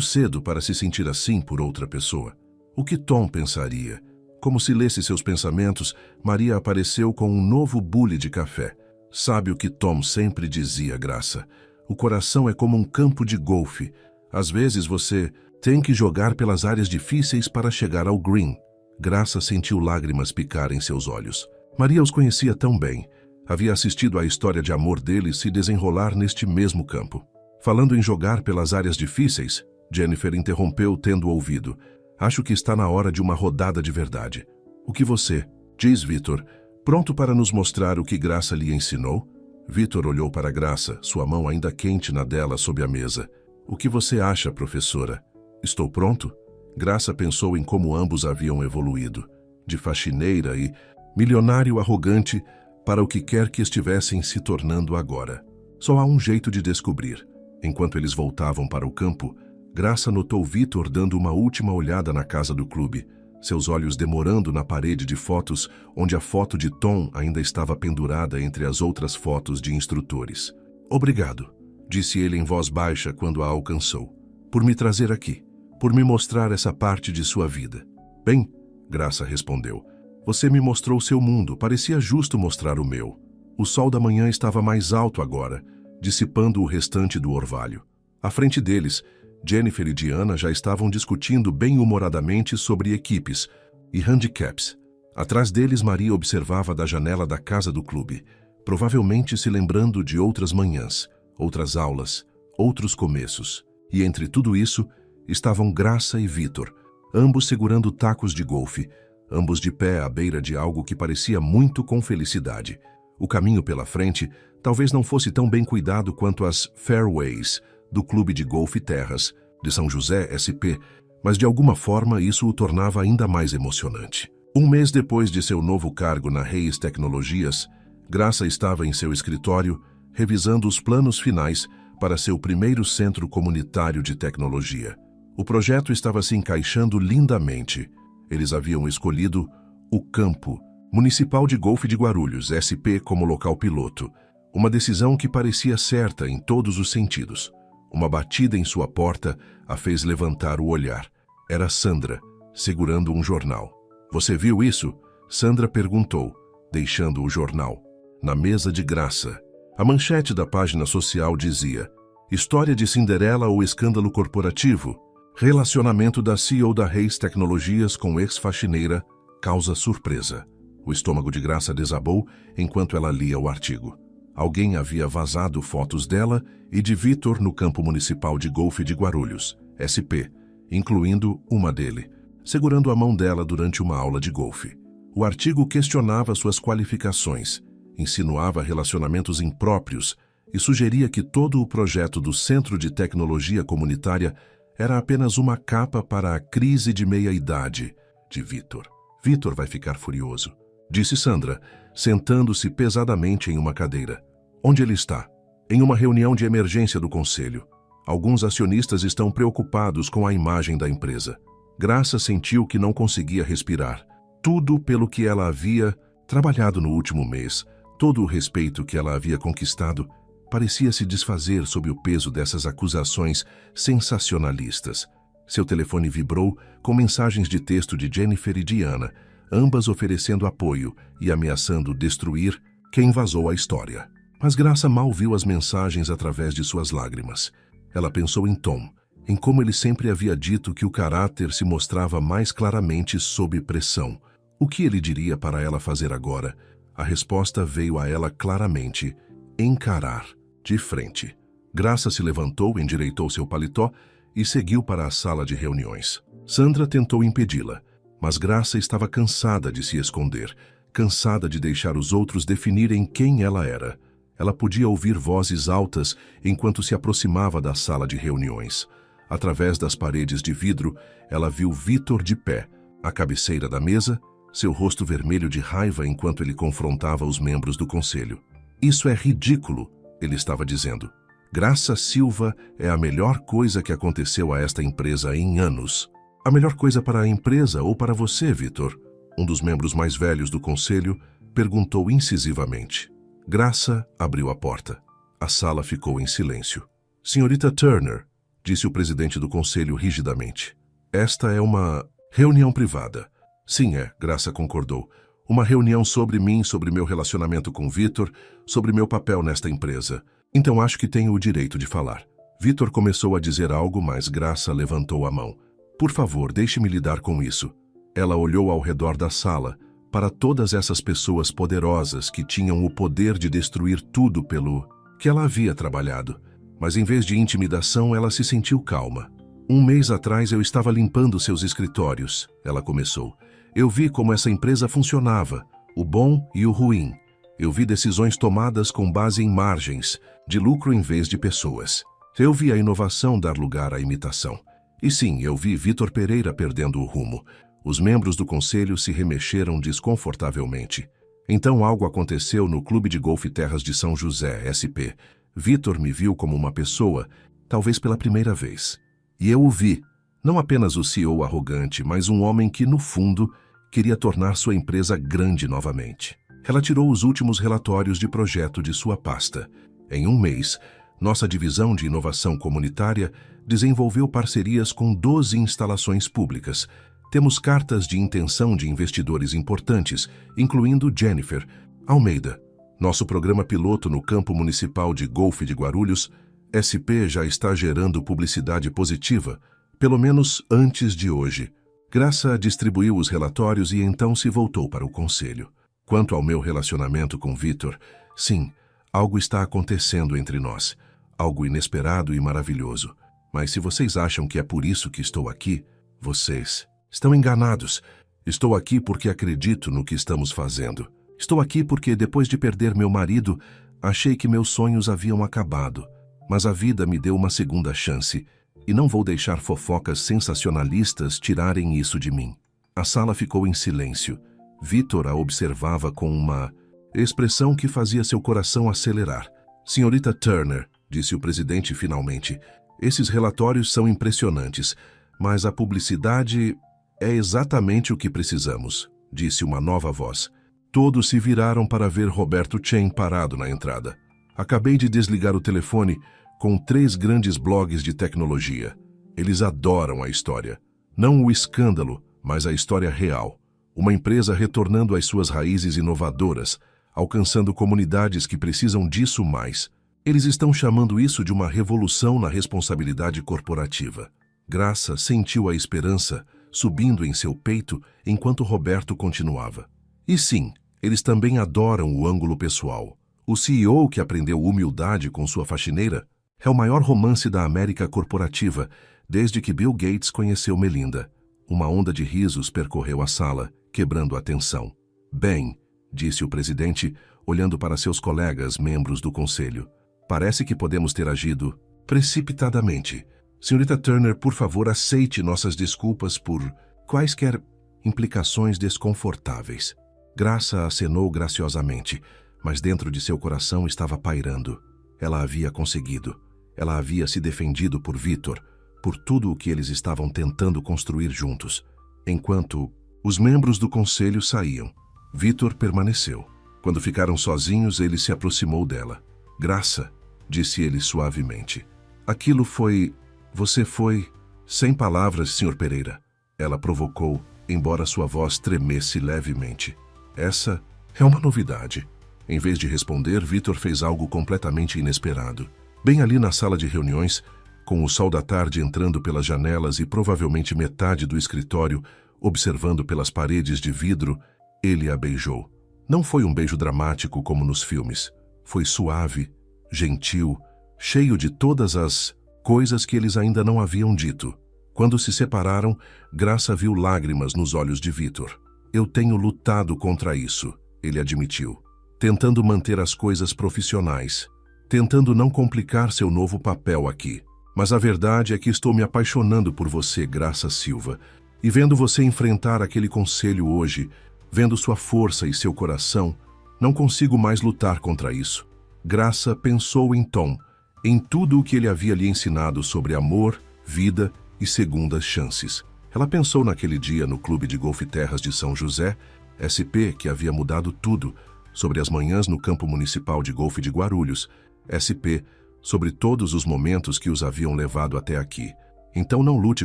cedo para se sentir assim por outra pessoa. O que Tom pensaria? Como se lesse seus pensamentos, Maria apareceu com um novo bule de café. Sabe o que Tom sempre dizia, Graça? O coração é como um campo de golfe. Às vezes você tem que jogar pelas áreas difíceis para chegar ao green. Graça sentiu lágrimas picar em seus olhos. Maria os conhecia tão bem. Havia assistido à história de amor deles se desenrolar neste mesmo campo. Falando em jogar pelas áreas difíceis, Jennifer interrompeu tendo ouvido. Acho que está na hora de uma rodada de verdade. O que você, diz Vitor, pronto para nos mostrar o que Graça lhe ensinou? Vitor olhou para Graça, sua mão ainda quente na dela sob a mesa. O que você acha, professora? Estou pronto? Graça pensou em como ambos haviam evoluído, de faxineira e milionário arrogante para o que quer que estivessem se tornando agora. Só há um jeito de descobrir. Enquanto eles voltavam para o campo, Graça notou Vitor dando uma última olhada na casa do clube, seus olhos demorando na parede de fotos onde a foto de Tom ainda estava pendurada entre as outras fotos de instrutores. Obrigado, disse ele em voz baixa quando a alcançou, por me trazer aqui, por me mostrar essa parte de sua vida. Bem, Graça respondeu, você me mostrou seu mundo, parecia justo mostrar o meu. O sol da manhã estava mais alto agora, dissipando o restante do orvalho. À frente deles, Jennifer e Diana já estavam discutindo bem-humoradamente sobre equipes e handicaps. Atrás deles, Maria observava da janela da casa do clube, provavelmente se lembrando de outras manhãs, outras aulas, outros começos. E entre tudo isso, estavam Graça e Vitor, ambos segurando tacos de golfe, ambos de pé à beira de algo que parecia muito com felicidade. O caminho pela frente talvez não fosse tão bem cuidado quanto as fairways do Clube de Golfe Terras, de São José, SP, mas de alguma forma isso o tornava ainda mais emocionante. Um mês depois de seu novo cargo na Reis Tecnologias, Graça estava em seu escritório, revisando os planos finais para seu primeiro centro comunitário de tecnologia. O projeto estava se encaixando lindamente. Eles haviam escolhido o Campo Municipal de Golfe de Guarulhos, SP, como local piloto. Uma decisão que parecia certa em todos os sentidos. Uma batida em sua porta a fez levantar o olhar. Era Sandra, segurando um jornal. Você viu isso? Sandra perguntou, deixando o jornal na mesa de Graça. A manchete da página social dizia: História de Cinderela ou escândalo corporativo? Relacionamento da CEO da Reis Tecnologias com ex-faxineira causa surpresa. O estômago de Graça desabou enquanto ela lia o artigo. Alguém havia vazado fotos dela e de Vitor no campo municipal de golfe de Guarulhos, SP, incluindo uma dele, segurando a mão dela durante uma aula de golfe. O artigo questionava suas qualificações, insinuava relacionamentos impróprios e sugeria que todo o projeto do Centro de Tecnologia Comunitária era apenas uma capa para a crise de meia-idade de Vitor. Vitor vai ficar furioso, disse Sandra, sentando-se pesadamente em uma cadeira. Onde ele está? Em uma reunião de emergência do conselho. Alguns acionistas estão preocupados com a imagem da empresa. Graça sentiu que não conseguia respirar. Tudo pelo que ela havia trabalhado no último mês, todo o respeito que ela havia conquistado, parecia se desfazer sob o peso dessas acusações sensacionalistas. Seu telefone vibrou com mensagens de texto de Jennifer e Diana, ambas oferecendo apoio e ameaçando destruir quem vazou a história. Mas Graça mal viu as mensagens através de suas lágrimas. Ela pensou em Tom, em como ele sempre havia dito que o caráter se mostrava mais claramente sob pressão. O que ele diria para ela fazer agora? A resposta veio a ela claramente: encarar, de frente. Graça se levantou, endireitou seu paletó e seguiu para a sala de reuniões. Sandra tentou impedi-la, mas Graça estava cansada de se esconder, cansada de deixar os outros definirem quem ela era. Ela podia ouvir vozes altas enquanto se aproximava da sala de reuniões. Através das paredes de vidro, ela viu Vitor de pé, à cabeceira da mesa, seu rosto vermelho de raiva enquanto ele confrontava os membros do conselho. Isso é ridículo, ele estava dizendo. Graça Silva é a melhor coisa que aconteceu a esta empresa em anos. A melhor coisa para a empresa ou para você, Vitor? Um dos membros mais velhos do conselho perguntou incisivamente. Graça abriu a porta. A sala ficou em silêncio. Senhorita Turner, disse o presidente do conselho rigidamente. Esta é uma reunião privada. Sim, Graça concordou. Uma reunião sobre mim, sobre meu relacionamento com Vitor, sobre meu papel nesta empresa. Então acho que tenho o direito de falar. Vitor começou a dizer algo, mas Graça levantou a mão. Por favor, deixe-me lidar com isso. Ela olhou ao redor da sala, para todas essas pessoas poderosas que tinham o poder de destruir tudo pelo que ela havia trabalhado. Mas em vez de intimidação, ela se sentiu calma. Um mês atrás eu estava limpando seus escritórios, ela começou. Eu vi como essa empresa funcionava, o bom e o ruim. Eu vi decisões tomadas com base em margens, de lucro em vez de pessoas. Eu vi a inovação dar lugar à imitação. E sim, eu vi Vitor Pereira perdendo o rumo. Os membros do conselho se remexeram desconfortavelmente. Então algo aconteceu no Clube de Golfe Terras de São José, SP. Vitor me viu como uma pessoa, talvez pela primeira vez. E eu o vi, não apenas o CEO arrogante, mas um homem que, no fundo, queria tornar sua empresa grande novamente. Ela tirou os últimos relatórios de projeto de sua pasta. Em um mês, nossa divisão de inovação comunitária desenvolveu parcerias com 12 instalações públicas. Temos cartas de intenção de investidores importantes, incluindo Jennifer Almeida. Nosso programa piloto no campo municipal de golfe de Guarulhos, SP, já está gerando publicidade positiva, pelo menos antes de hoje. Graça distribuiu os relatórios e então se voltou para o conselho. Quanto ao meu relacionamento com Vitor, sim, algo está acontecendo entre nós. Algo inesperado e maravilhoso. Mas se vocês acham que é por isso que estou aqui, vocês estão enganados. Estou aqui porque acredito no que estamos fazendo. Estou aqui porque, depois de perder meu marido, achei que meus sonhos haviam acabado. Mas a vida me deu uma segunda chance, e não vou deixar fofocas sensacionalistas tirarem isso de mim. A sala ficou em silêncio. Vitor a observava com uma expressão que fazia seu coração acelerar. Senhorita Turner, disse o presidente finalmente, esses relatórios são impressionantes, mas a publicidade é exatamente o que precisamos, disse uma nova voz. Todos se viraram para ver Roberto Chen parado na entrada. Acabei de desligar o telefone com 3 grandes blogs de tecnologia. Eles adoram a história. Não o escândalo, mas a história real. Uma empresa retornando às suas raízes inovadoras, alcançando comunidades que precisam disso mais. Eles estão chamando isso de uma revolução na responsabilidade corporativa. Graça sentiu a esperança subindo em seu peito enquanto Roberto continuava. E sim, eles também adoram o ângulo pessoal. O CEO que aprendeu humildade com sua faxineira é o maior romance da América corporativa desde que Bill Gates conheceu Melinda. Uma onda de risos percorreu a sala, quebrando a tensão. Bem, disse o presidente, olhando para seus colegas, membros do conselho. Parece que podemos ter agido precipitadamente. Senhorita Turner, por favor, aceite nossas desculpas por quaisquer implicações desconfortáveis. Graça acenou graciosamente, mas dentro de seu coração estava pairando. Ela havia conseguido. Ela havia se defendido por Vitor, por tudo o que eles estavam tentando construir juntos. Enquanto os membros do conselho saíam, Vitor permaneceu. Quando ficaram sozinhos, ele se aproximou dela. Graça, disse ele suavemente. Aquilo foi... Você foi... Sem palavras, Sr. Pereira. Ela provocou, embora sua voz tremesse levemente. Essa é uma novidade. Em vez de responder, Vitor fez algo completamente inesperado. Bem ali na sala de reuniões, com o sol da tarde entrando pelas janelas e provavelmente metade do escritório observando pelas paredes de vidro, ele a beijou. Não foi um beijo dramático como nos filmes. Foi suave, gentil, cheio de todas as coisas que eles ainda não haviam dito. Quando se separaram, Graça viu lágrimas nos olhos de Vitor. Eu tenho lutado contra isso, ele admitiu. Tentando manter as coisas profissionais. Tentando não complicar seu novo papel aqui. Mas a verdade é que estou me apaixonando por você, Graça Silva. E vendo você enfrentar aquele conselho hoje, vendo sua força e seu coração, não consigo mais lutar contra isso. Graça pensou em Tom. em tudo o que ele havia lhe ensinado sobre amor, vida e segundas chances. Ela pensou naquele dia no Clube de Golfe Terras de São José, SP, que havia mudado tudo, sobre as manhãs no Campo Municipal de Golfe de Guarulhos, SP, sobre todos os momentos que os haviam levado até aqui. Então não lute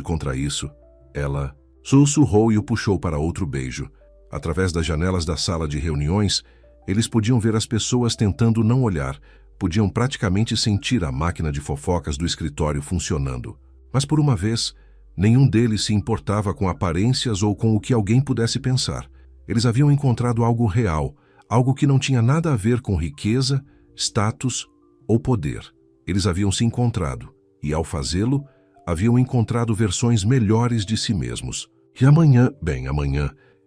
contra isso. Ela sussurrou e o puxou para outro beijo. Através das janelas da sala de reuniões, eles podiam ver as pessoas tentando não olhar, podiam praticamente sentir a máquina de fofocas do escritório funcionando. Mas por uma vez, nenhum deles se importava com aparências ou com o que alguém pudesse pensar. Eles haviam encontrado algo real, algo que não tinha nada a ver com riqueza, status ou poder. Eles haviam se encontrado, e ao fazê-lo, haviam encontrado versões melhores de si mesmos. E amanhã,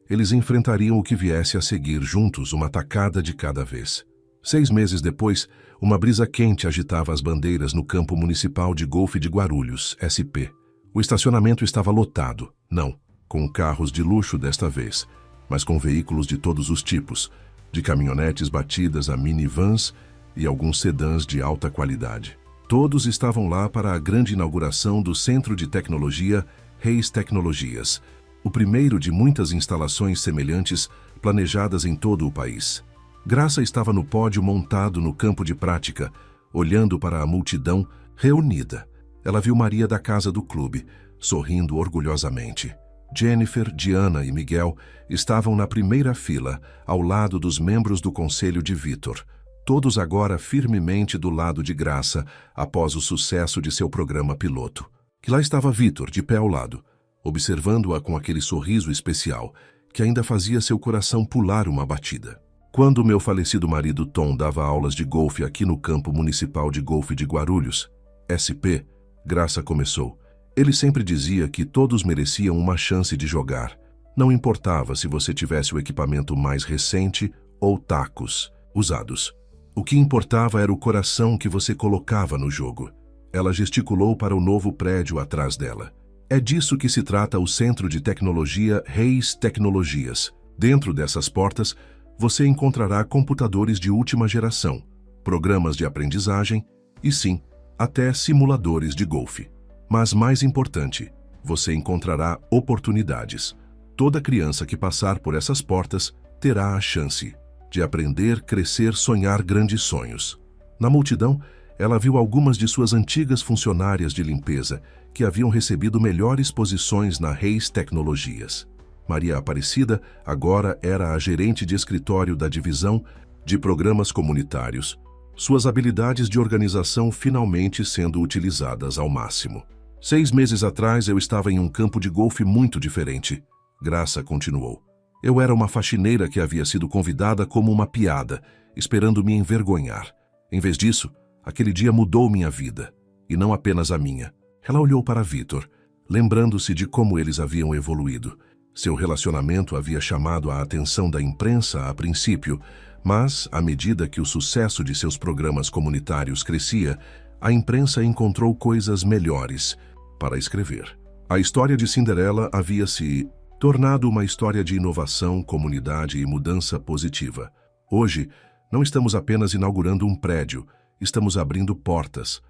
eles enfrentariam o que viesse a seguir juntos, uma tacada de cada vez. 6 meses depois, uma brisa quente agitava as bandeiras no Campo Municipal de Golfe de Guarulhos, SP. O estacionamento estava lotado, não com carros de luxo desta vez, mas com veículos de todos os tipos, de caminhonetes batidas a minivans e alguns sedãs de alta qualidade. Todos estavam lá para a grande inauguração do Centro de Tecnologia Reis Tecnologias, o primeiro de muitas instalações semelhantes planejadas em todo o país. Graça estava no pódio montado no campo de prática, olhando para a multidão reunida. Ela viu Maria da casa do clube, sorrindo orgulhosamente. Jennifer, Diana e Miguel estavam na primeira fila, ao lado dos membros do conselho de Vitor, todos agora firmemente do lado de Graça, após o sucesso de seu programa piloto. E lá estava Vitor, de pé ao lado, observando-a com aquele sorriso especial, que ainda fazia seu coração pular uma batida. Quando meu falecido marido Tom dava aulas de golfe aqui no Campo Municipal de Golfe de Guarulhos, SP, Graça começou. Ele sempre dizia que todos mereciam uma chance de jogar. Não importava se você tivesse o equipamento mais recente ou tacos usados. O que importava era o coração que você colocava no jogo. Ela gesticulou para o novo prédio atrás dela. É disso que se trata o Centro de Tecnologia Reis Tecnologias. Dentro dessas portas, você encontrará computadores de última geração, programas de aprendizagem e, sim, até simuladores de golfe. Mas mais importante, você encontrará oportunidades. Toda criança que passar por essas portas terá a chance de aprender, crescer, sonhar grandes sonhos. Na multidão, ela viu algumas de suas antigas funcionárias de limpeza que haviam recebido melhores posições na Reis Tecnologias. Maria Aparecida agora era a gerente de escritório da divisão de programas comunitários, suas habilidades de organização finalmente sendo utilizadas ao máximo. 6 meses atrás eu estava em um campo de golfe muito diferente. Graça continuou. Eu era uma faxineira que havia sido convidada como uma piada, esperando me envergonhar. Em vez disso, aquele dia mudou minha vida, e não apenas a minha. Ela olhou para Vitor, lembrando-se de como eles haviam evoluído. Seu relacionamento havia chamado a atenção da imprensa a princípio, mas, à medida que o sucesso de seus programas comunitários crescia, a imprensa encontrou coisas melhores para escrever. A história de Cinderela havia se tornado uma história de inovação, comunidade e mudança positiva. Hoje, não estamos apenas inaugurando um prédio, estamos abrindo portas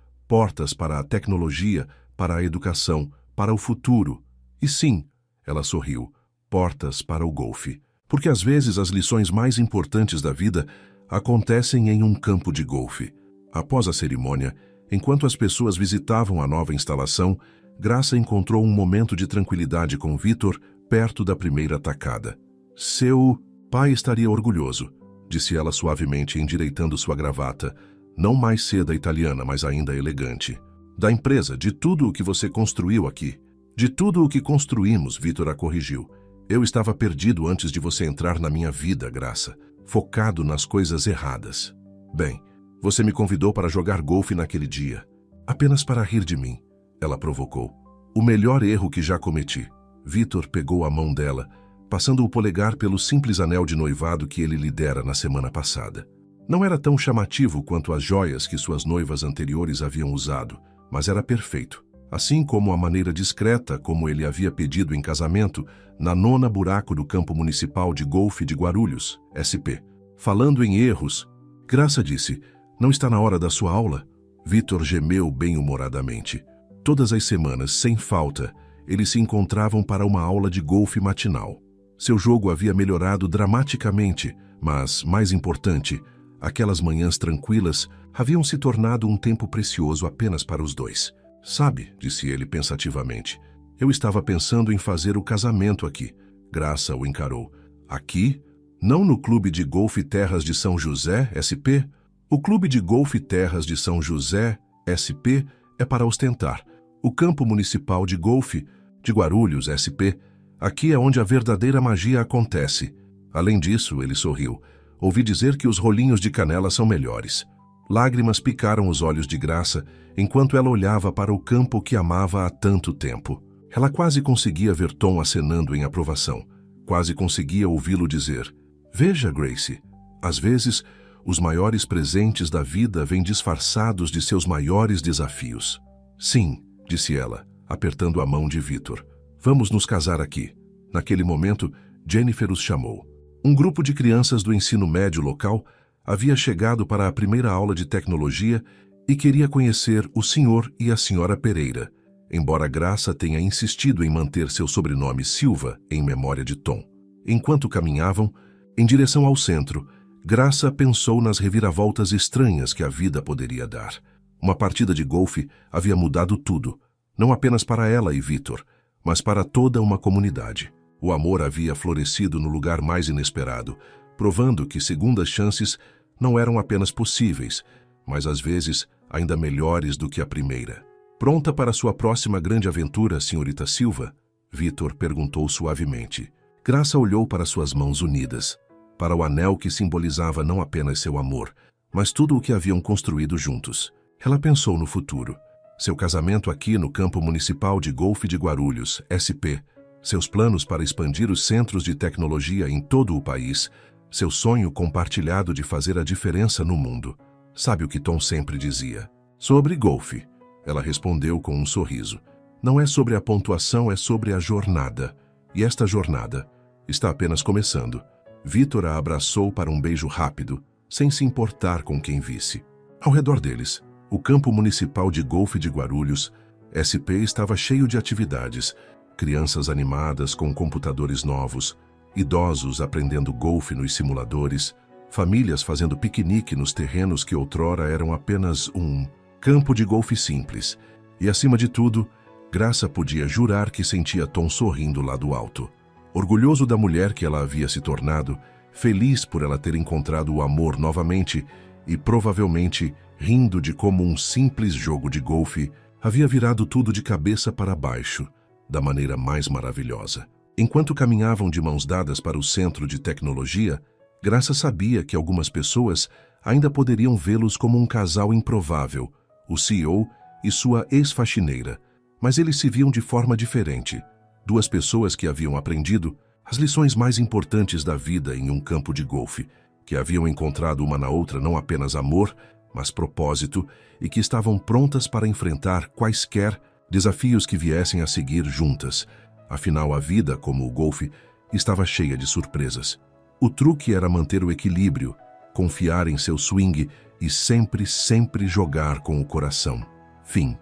para a tecnologia, para a educação, para o futuro. E sim, ela sorriu, portas para o golfe. Porque às vezes as lições mais importantes da vida acontecem em um campo de golfe. Após a cerimônia, enquanto as pessoas visitavam a nova instalação, Graça encontrou um momento de tranquilidade com Vitor perto da primeira tacada. Seu pai estaria orgulhoso, disse ela suavemente endireitando sua gravata, não mais seda italiana, mas ainda elegante. Da empresa, de tudo o que você construiu aqui. De tudo o que construímos, Vitor a corrigiu. Eu estava perdido antes de você entrar na minha vida, Graça, focado nas coisas erradas. Bem, você me convidou para jogar golfe naquele dia, apenas para rir de mim, ela provocou. O melhor erro que já cometi. Vitor pegou a mão dela, passando o polegar pelo simples anel de noivado que ele lhe dera na semana passada. Não era tão chamativo quanto as joias que suas noivas anteriores haviam usado, mas era perfeito. Assim como a maneira discreta como ele havia pedido em casamento na 9ª buraco do Campo Municipal de Golfe de Guarulhos, SP. Falando em erros, Graça disse, não está na hora da sua aula? Vitor gemeu bem-humoradamente. Todas as semanas, sem falta, eles se encontravam para uma aula de golfe matinal. Seu jogo havia melhorado dramaticamente, mas, mais importante, aquelas manhãs tranquilas haviam se tornado um tempo precioso apenas para os dois. Sabe, disse ele pensativamente, eu estava pensando em fazer o casamento aqui. Graça o encarou. Aqui? Não no Clube de Golfe Terras de São José, SP? O Clube de Golfe Terras de São José, SP, é para ostentar. O Campo Municipal de Golfe de Guarulhos, SP, aqui é onde a verdadeira magia acontece. Além disso, ele sorriu. Ouvi dizer que os rolinhos de canela são melhores. Lágrimas picaram os olhos de Graça enquanto ela olhava para o campo que amava há tanto tempo. Ela quase conseguia ver Tom acenando em aprovação. Quase conseguia ouvi-lo dizer: Veja, Gracie, às vezes os maiores presentes da vida vêm disfarçados de seus maiores desafios. Sim, disse ela, apertando a mão de Vitor. Vamos nos casar aqui. Naquele momento, Jennifer os chamou. Um grupo de crianças do ensino médio local havia chegado para a primeira aula de tecnologia e queria conhecer o senhor e a senhora Pereira, embora Graça tenha insistido em manter seu sobrenome Silva em memória de Tom. Enquanto caminhavam, em direção ao centro, Graça pensou nas reviravoltas estranhas que a vida poderia dar. Uma partida de golfe havia mudado tudo, não apenas para ela e Vitor, mas para toda uma comunidade. O amor havia florescido no lugar mais inesperado, provando que segundas chances não eram apenas possíveis, mas às vezes ainda melhores do que a primeira. Pronta para sua próxima grande aventura, senhorita Silva? Vitor perguntou suavemente. Graça olhou para suas mãos unidas, para o anel que simbolizava não apenas seu amor, mas tudo o que haviam construído juntos. Ela pensou no futuro. Seu casamento aqui no Campo Municipal de Golfe de Guarulhos, SP, seus planos para expandir os centros de tecnologia em todo o país, seu sonho compartilhado de fazer a diferença no mundo. Sabe o que Tom sempre dizia? Sobre golfe. Ela respondeu com um sorriso. Não é sobre a pontuação, é sobre a jornada. E esta jornada está apenas começando. Vitor a abraçou para um beijo rápido, sem se importar com quem visse. Ao redor deles, o Campo Municipal de Golfe de Guarulhos, SP, estava cheio de atividades. Crianças animadas com computadores novos, idosos aprendendo golfe nos simuladores, famílias fazendo piquenique nos terrenos que outrora eram apenas um campo de golfe simples. E, acima de tudo, Graça podia jurar que sentia Tom sorrindo lá do alto. Orgulhoso da mulher que ela havia se tornado, feliz por ela ter encontrado o amor novamente e provavelmente rindo de como um simples jogo de golfe havia virado tudo de cabeça para baixo, da maneira mais maravilhosa. Enquanto caminhavam de mãos dadas para o centro de tecnologia, Graça sabia que algumas pessoas ainda poderiam vê-los como um casal improvável, o CEO e sua ex-faxineira, mas eles se viam de forma diferente. Duas pessoas que haviam aprendido as lições mais importantes da vida em um campo de golfe, que haviam encontrado uma na outra não apenas amor, mas propósito, e que estavam prontas para enfrentar quaisquer desafios que viessem a seguir juntas. Afinal, a vida, como o golfe, estava cheia de surpresas. O truque era manter o equilíbrio, confiar em seu swing e sempre jogar com o coração. Fim.